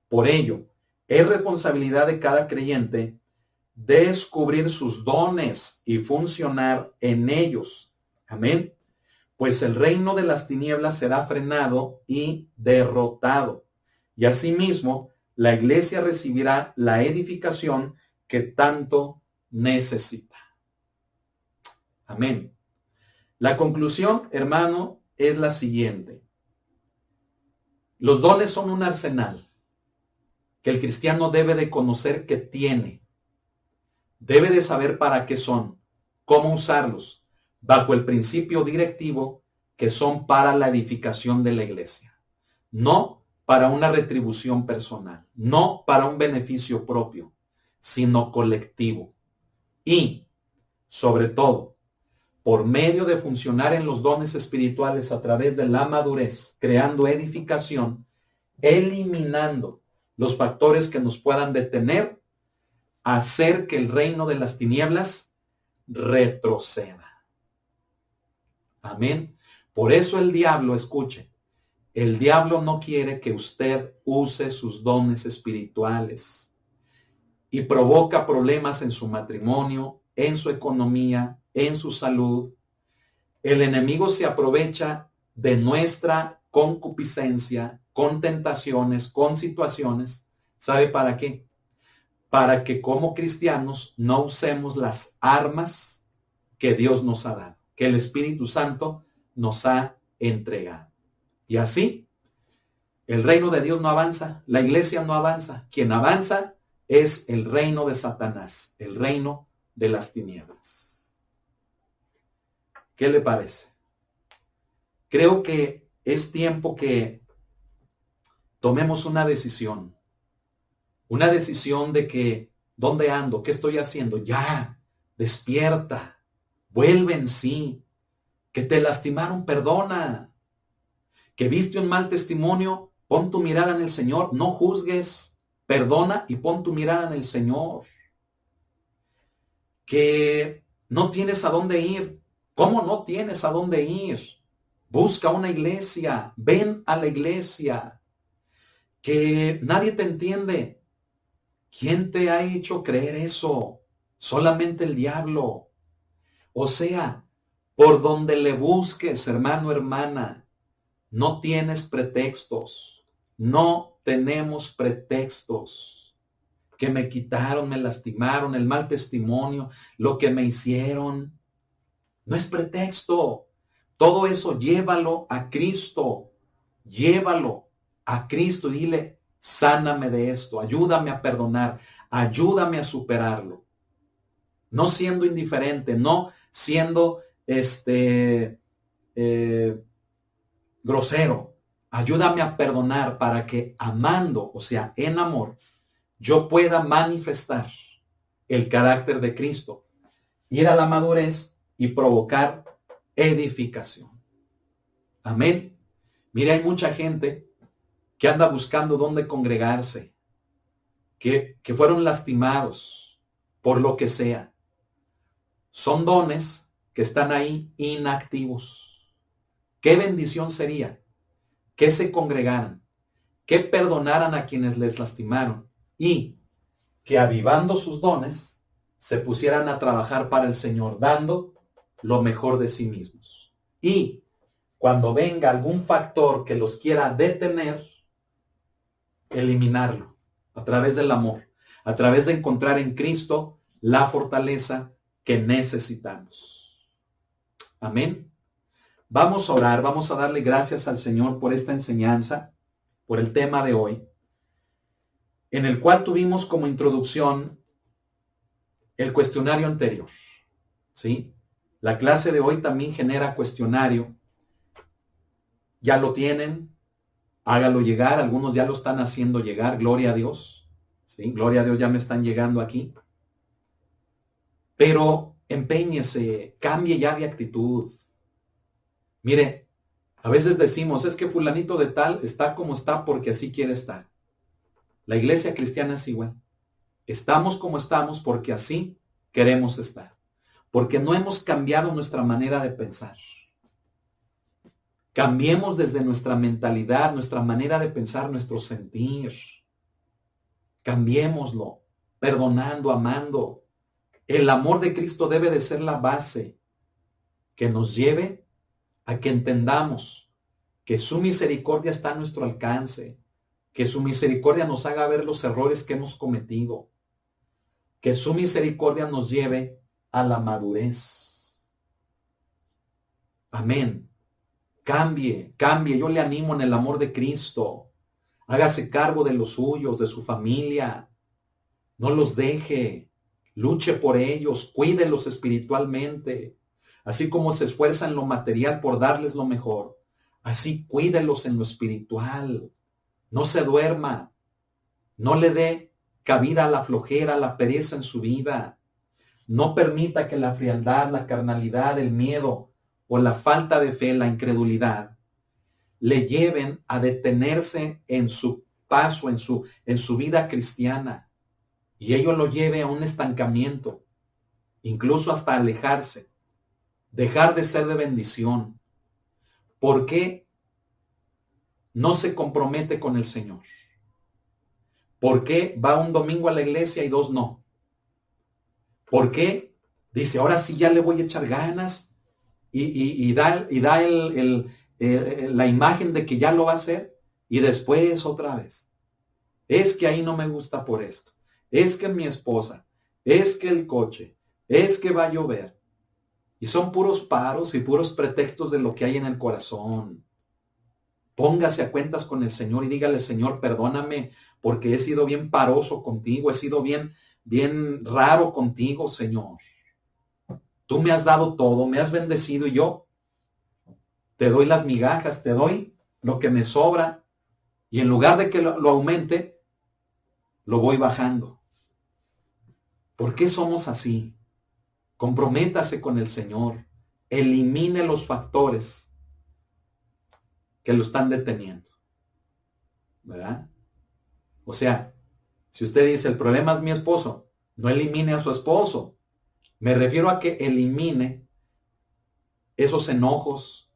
[SPEAKER 1] Por ello, es responsabilidad de cada creyente descubrir sus dones y funcionar en ellos. Amén. Pues el reino de las tinieblas será frenado y derrotado. Y asimismo, la iglesia recibirá la edificación que tanto necesita. Amén. La conclusión, hermano, es la siguiente. Los dones son un arsenal que el cristiano debe de conocer que tiene. Debe de saber para qué son, cómo usarlos, bajo el principio directivo que son para la edificación de la iglesia. No para una retribución personal, no para un beneficio propio, sino colectivo. Y, sobre todo, por medio de funcionar en los dones espirituales a través de la madurez, creando edificación, eliminando los factores que nos puedan detener, hacer que el reino de las tinieblas retroceda. Amén. Por eso el diablo, escuche, el diablo no quiere que usted use sus dones espirituales y provoca problemas en su matrimonio, en su economía, en su salud. El enemigo se aprovecha de nuestra concupiscencia, con tentaciones, con situaciones. ¿Sabe para qué? Para que como cristianos no usemos las armas que Dios nos ha dado, que el Espíritu Santo nos ha entregado. Y así, el reino de Dios no avanza, la iglesia no avanza. Quien avanza es el reino de Satanás, el reino de las tinieblas. ¿Qué le parece? Creo que es tiempo que tomemos una decisión de que, ¿dónde ando? ¿Qué estoy haciendo? Ya, despierta, vuelve en sí. Que te lastimaron, perdona. Que viste un mal testimonio, pon tu mirada en el Señor, no juzgues, perdona y pon tu mirada en el Señor. Que no tienes a dónde ir. ¿Cómo no tienes a dónde ir? Busca una iglesia, ven a la iglesia. Que nadie te entiende. ¿Quién te ha hecho creer eso? Solamente el diablo. O sea, por donde le busques, hermano, hermana, no tienes pretextos. No tenemos pretextos. Que me quitaron, me lastimaron, el mal testimonio, lo que me hicieron. No es pretexto. Todo eso llévalo a Cristo. Llévalo a Cristo y dile, sáname de esto, ayúdame a perdonar, ayúdame a superarlo. No siendo indiferente, no siendo grosero. Ayúdame a perdonar para que amando, o sea, en amor, yo pueda manifestar el carácter de Cristo, ir a la madurez y provocar edificación. Amén. Mira, hay mucha gente que anda buscando dónde congregarse, que fueron lastimados por lo que sea. Son dones que están ahí inactivos. Qué bendición sería que se congregaran, que perdonaran a quienes les lastimaron y que avivando sus dones se pusieran a trabajar para el Señor, dando lo mejor de sí mismos. Y cuando venga algún factor que los quiera detener, eliminarlo a través del amor, a través de encontrar en Cristo la fortaleza que necesitamos. Amén. Vamos a orar, vamos a darle gracias al Señor por esta enseñanza, por el tema de hoy, en el cual tuvimos como introducción el cuestionario anterior. ¿Sí? La clase de hoy también genera cuestionario. Ya lo tienen, hágalo llegar, algunos ya lo están haciendo llegar, gloria a Dios. ¿Sí? Gloria a Dios, ya me están llegando aquí. Pero empeñese, cambie ya de actitud. Mire, a veces decimos, es que fulanito de tal está como está porque así quiere estar. La iglesia cristiana es igual. Estamos como estamos porque así queremos estar. Porque no hemos cambiado nuestra manera de pensar. Cambiemos desde nuestra mentalidad, nuestra manera de pensar, nuestro sentir. Cambiémoslo, perdonando, amando. El amor de Cristo debe de ser la base que nos lleve a que entendamos que su misericordia está a nuestro alcance, que su misericordia nos haga ver los errores que hemos cometido, que su misericordia nos lleve a la madurez. Amén. Cambie, yo le animo en el amor de Cristo. Hágase cargo de los suyos, de su familia. No los deje. Luche por ellos, cuídelos espiritualmente. Así como se esfuerza en lo material por darles lo mejor, así cuídelos en lo espiritual. No se duerma. No le dé cabida a la flojera, a la pereza en su vida. No permita que la frialdad, la carnalidad, el miedo o la falta de fe, la incredulidad, le lleven a detenerse en su paso, en su vida cristiana. Y ello lo lleve a un estancamiento, incluso hasta alejarse, dejar de ser de bendición. ¿Por qué no se compromete con el Señor? ¿Por qué va un domingo a la iglesia y 2 no? ¿Por qué dice, ahora sí ya le voy a echar ganas y da la imagen de que ya lo va a hacer y después otra vez? Es que ahí no me gusta por esto. Es que mi esposa, es que el coche, es que va a llover. Y son puros paros y puros pretextos de lo que hay en el corazón. Póngase a cuentas con el Señor y dígale, Señor, perdóname porque he sido bien paroso contigo, he sido bien raro contigo, Señor. Tú me has dado todo, me has bendecido y yo te doy las migajas, te doy lo que me sobra y en lugar de que lo aumente, lo voy bajando. ¿Por qué somos así? Comprométase con el Señor. Elimine los factores que lo están deteniendo, ¿verdad? O sea, si usted dice, el problema es mi esposo, no elimine a su esposo. Me refiero a que elimine esos enojos,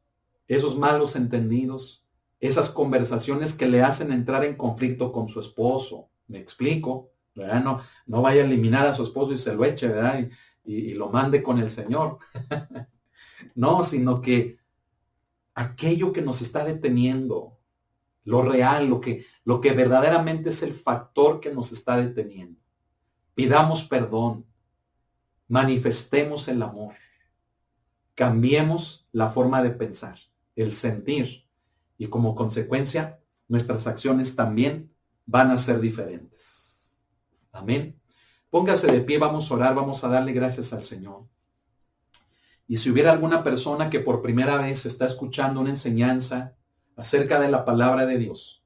[SPEAKER 1] esos malos entendidos, esas conversaciones que le hacen entrar en conflicto con su esposo. ¿Me explico? ¿Verdad? No vaya a eliminar a su esposo y se lo eche, ¿verdad? Y lo mande con el Señor. No, sino que aquello que nos está deteniendo, lo real, lo que verdaderamente es el factor que nos está deteniendo. Pidamos perdón, manifestemos el amor, cambiemos la forma de pensar, el sentir, y como consecuencia, nuestras acciones también van a ser diferentes. Amén. Póngase de pie, vamos a orar, vamos a darle gracias al Señor. Y si hubiera alguna persona que por primera vez está escuchando una enseñanza acerca de la palabra de Dios,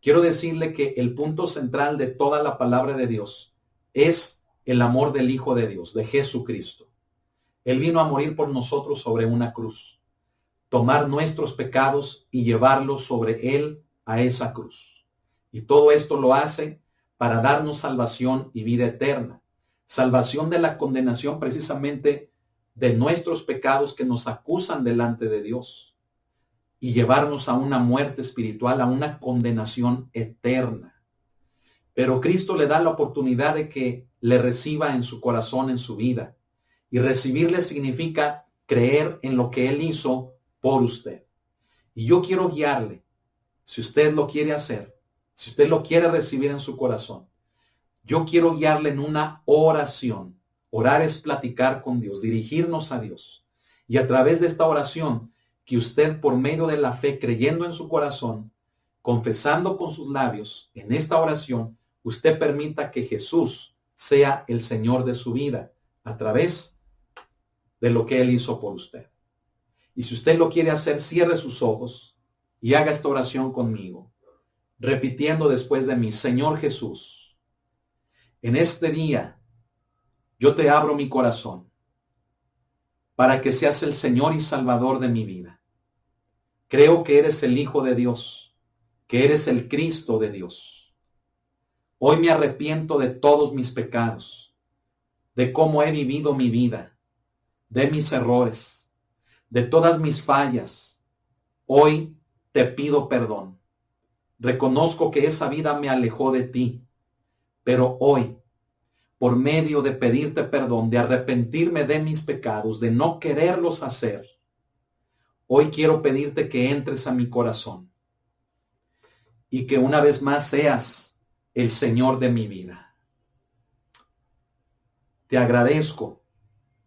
[SPEAKER 1] quiero decirle que el punto central de toda la palabra de Dios es el amor del Hijo de Dios, de Jesucristo. Él vino a morir por nosotros sobre una cruz, tomar nuestros pecados y llevarlos sobre Él a esa cruz. Y todo esto lo hace para darnos salvación y vida eterna. Salvación de la condenación precisamente de nuestros pecados que nos acusan delante de Dios y llevarnos a una muerte espiritual, a una condenación eterna. Pero Cristo le da la oportunidad de que le reciba en su corazón, en su vida. Y recibirle significa creer en lo que Él hizo por usted. Y yo quiero guiarle, si usted lo quiere hacer, si usted lo quiere recibir en su corazón, yo quiero guiarle en una oración. Orar es platicar con Dios, dirigirnos a Dios. Y a través de esta oración, que usted por medio de la fe, creyendo en su corazón, confesando con sus labios, en esta oración, usted permita que Jesús sea el Señor de su vida a través de lo que Él hizo por usted. Y si usted lo quiere hacer, cierre sus ojos y haga esta oración conmigo, repitiendo después de mí: Señor Jesús, en este día yo te abro mi corazón para que seas el Señor y Salvador de mi vida. Creo que eres el Hijo de Dios, que eres el Cristo de Dios. Hoy me arrepiento de todos mis pecados, de cómo he vivido mi vida, de mis errores, de todas mis fallas. Hoy te pido perdón. Reconozco que esa vida me alejó de ti, pero hoy, por medio de pedirte perdón, de arrepentirme de mis pecados, de no quererlos hacer, hoy quiero pedirte que entres a mi corazón y que una vez más seas el Señor de mi vida. Te agradezco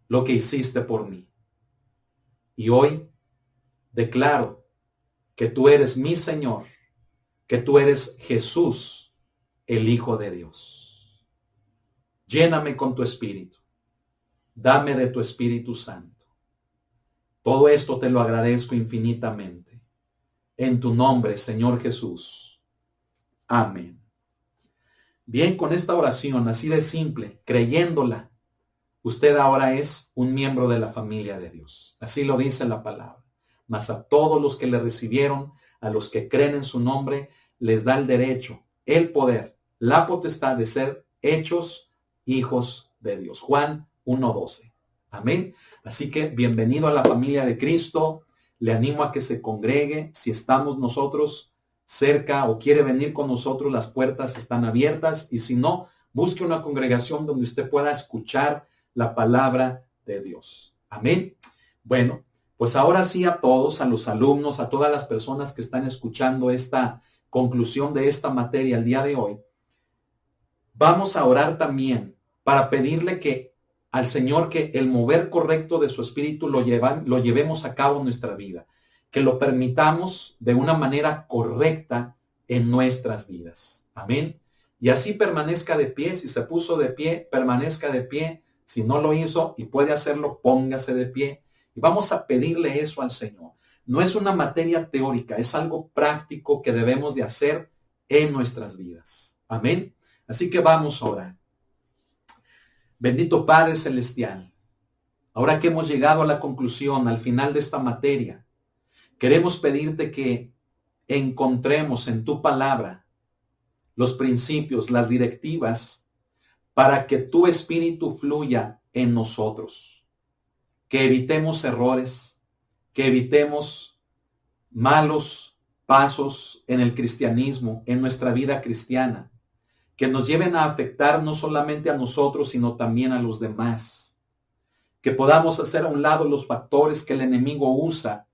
[SPEAKER 1] lo que hiciste por mí. Y hoy declaro que tú eres mi Señor, que tú eres Jesús, el Hijo de Dios. Lléname con tu Espíritu. Dame de tu Espíritu Santo. Todo esto te lo agradezco infinitamente. En tu nombre, Señor Jesús. Amén. Bien, con esta oración así de simple, creyéndola, usted ahora es un miembro de la familia de Dios. Así lo dice la palabra. Mas a todos los que le recibieron, a los que creen en su nombre, les da el derecho, el poder, la potestad de ser hechos hijos de Dios. Juan 1:12. Amén. Así que bienvenido a la familia de Cristo. Le animo a que se congregue. Si estamos nosotros cerca o quiere venir con nosotros, las puertas están abiertas. Y si no, busque una congregación donde usted pueda escuchar la palabra de Dios. Amén. Bueno, pues ahora sí, a todos, a los alumnos, a todas las personas que están escuchando esta conclusión de esta materia el día de hoy, vamos a orar también para pedirle que al Señor que el mover correcto de su Espíritu lo llevemos a cabo en nuestra vida, que lo permitamos de una manera correcta en nuestras vidas. Amén. Y así permanezca de pie. Si se puso de pie, permanezca de pie. Si no lo hizo y puede hacerlo, póngase de pie. Y vamos a pedirle eso al Señor. No es una materia teórica, es algo práctico que debemos de hacer en nuestras vidas. Amén. Así que vamos a orar. Bendito Padre Celestial, Ahora que hemos llegado a la conclusión, al final de esta materia, queremos pedirte que encontremos en tu palabra los principios, las directivas, para que tu espíritu fluya en nosotros, que evitemos errores, que evitemos malos pasos en el cristianismo, en nuestra vida cristiana, que nos lleven a afectar no solamente a nosotros, sino también a los demás, que podamos hacer a un lado los factores que el enemigo usa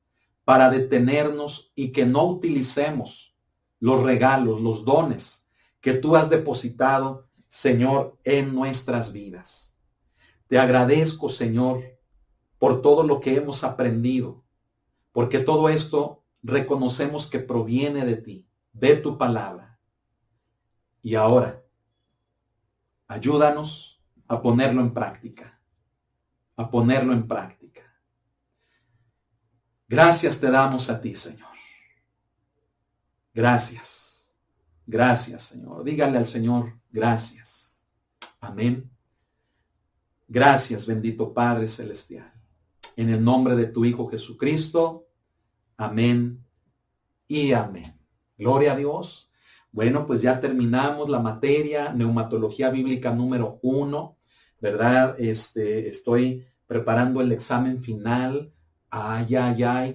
[SPEAKER 1] para detenernos y que no utilicemos los regalos, los dones que tú has depositado, Señor, en nuestras vidas. Te agradezco, Señor, por todo lo que hemos aprendido, porque todo esto reconocemos que proviene de ti, de tu palabra. Y ahora, ayúdanos a ponerlo en práctica, a ponerlo en práctica. Gracias te damos a ti, Señor. Gracias. Gracias, Señor. Dígale al Señor, gracias. Amén. Gracias, bendito Padre Celestial. En el nombre de tu Hijo Jesucristo. Amén y amén. Gloria a Dios. Bueno, pues ya terminamos la materia, neumatología bíblica número 1, ¿verdad? Estoy preparando el examen final. Ay,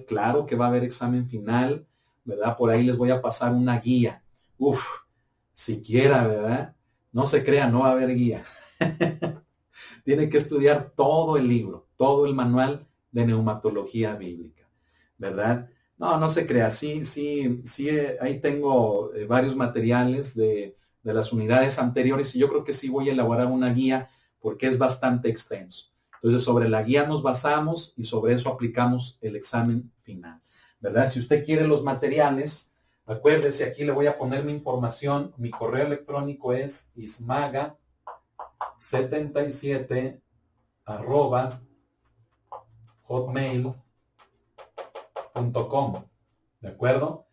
[SPEAKER 1] claro que va a haber examen final, ¿verdad? Por ahí les voy a pasar una guía. Siquiera, ¿verdad? No se crean, no va a haber guía. Tiene que estudiar todo el libro, todo el manual de neumatología bíblica, ¿verdad? No se crea, sí, ahí tengo varios materiales de las unidades anteriores y yo creo que sí voy a elaborar una guía porque es bastante extenso. Entonces, sobre la guía nos basamos y sobre eso aplicamos el examen final, ¿verdad? Si usted quiere los materiales, acuérdese, aquí le voy a poner mi información. Mi correo electrónico es ismaga77@hotmail.com, ¿de acuerdo?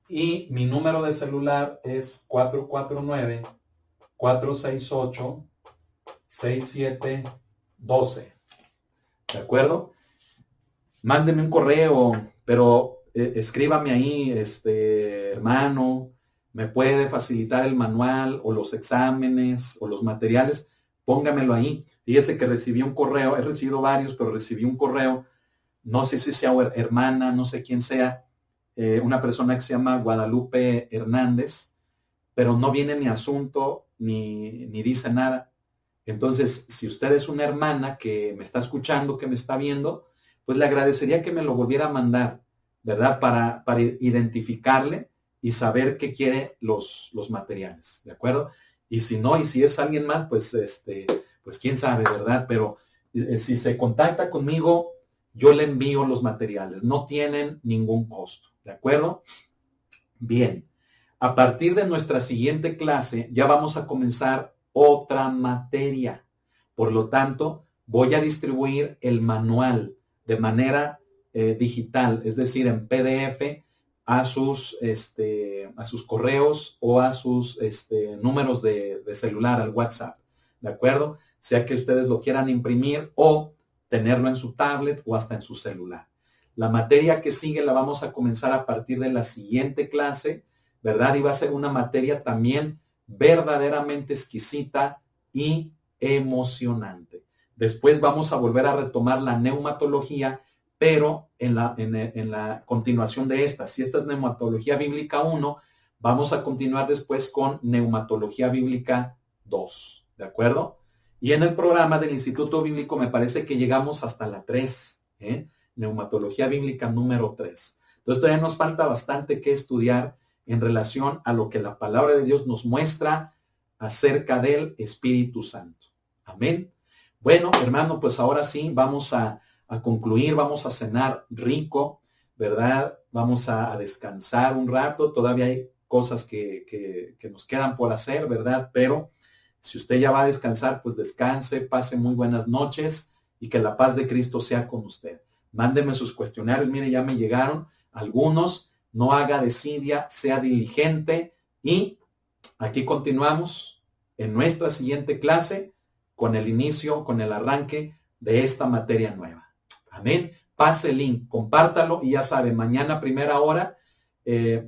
[SPEAKER 1] Y mi número de celular es 449-468-6712. ¿De acuerdo? Mándeme un correo, pero escríbame ahí, hermano, me puede facilitar el manual o los exámenes o los materiales, póngamelo ahí. Fíjese que recibí un correo, he recibido varios, pero recibí un correo, no sé si sea hermana, no sé quién sea, una persona que se llama Guadalupe Hernández, pero no viene ni asunto, ni dice nada. Entonces, si usted es una hermana que me está escuchando, que me está viendo, pues le agradecería que me lo volviera a mandar, ¿verdad? Para identificarle y saber qué quiere los materiales, ¿de acuerdo? Y si no, y si es alguien más, pues pues quién sabe, ¿verdad? Pero si se contacta conmigo, yo le envío los materiales, no tienen ningún costo, ¿de acuerdo? Bien, a partir de nuestra siguiente clase ya vamos a comenzar otra materia. Por lo tanto, voy a distribuir el manual de manera digital, es decir, en PDF a sus correos o a sus números de celular, al WhatsApp, ¿de acuerdo? Sea que ustedes lo quieran imprimir o tenerlo en su tablet o hasta en su celular. La materia que sigue la vamos a comenzar a partir de la siguiente clase, ¿verdad? Y va a ser una materia también verdaderamente exquisita y emocionante. Después vamos a volver a retomar la neumatología, pero en la continuación de esta. Si esta es neumatología bíblica 1, vamos a continuar después con neumatología bíblica 2, ¿de acuerdo? Y en el programa del Instituto Bíblico me parece que llegamos hasta la 3, neumatología bíblica número 3. Entonces todavía nos falta bastante que estudiar en relación a lo que la palabra de Dios nos muestra acerca del Espíritu Santo. Amén. Bueno, hermano, pues ahora sí vamos a concluir, vamos a cenar rico, ¿verdad? Vamos a descansar un rato, todavía hay cosas que nos quedan por hacer, ¿verdad? Pero si usted ya va a descansar, pues descanse, pase muy buenas noches y que la paz de Cristo sea con usted. Mándeme sus cuestionarios, mire, ya me llegaron algunos. No haga desidia, sea diligente y aquí continuamos en nuestra siguiente clase con el inicio, con el arranque de esta materia nueva. Amén. Pase el link, compártalo y ya sabe, mañana 1:00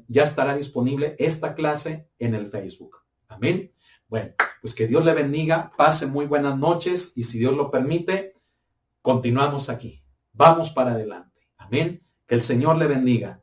[SPEAKER 1] ya estará disponible esta clase en el Facebook. Amén. Bueno, pues que Dios le bendiga, pase muy buenas noches y si Dios lo permite, continuamos aquí. Vamos para adelante. Amén. Que el Señor le bendiga.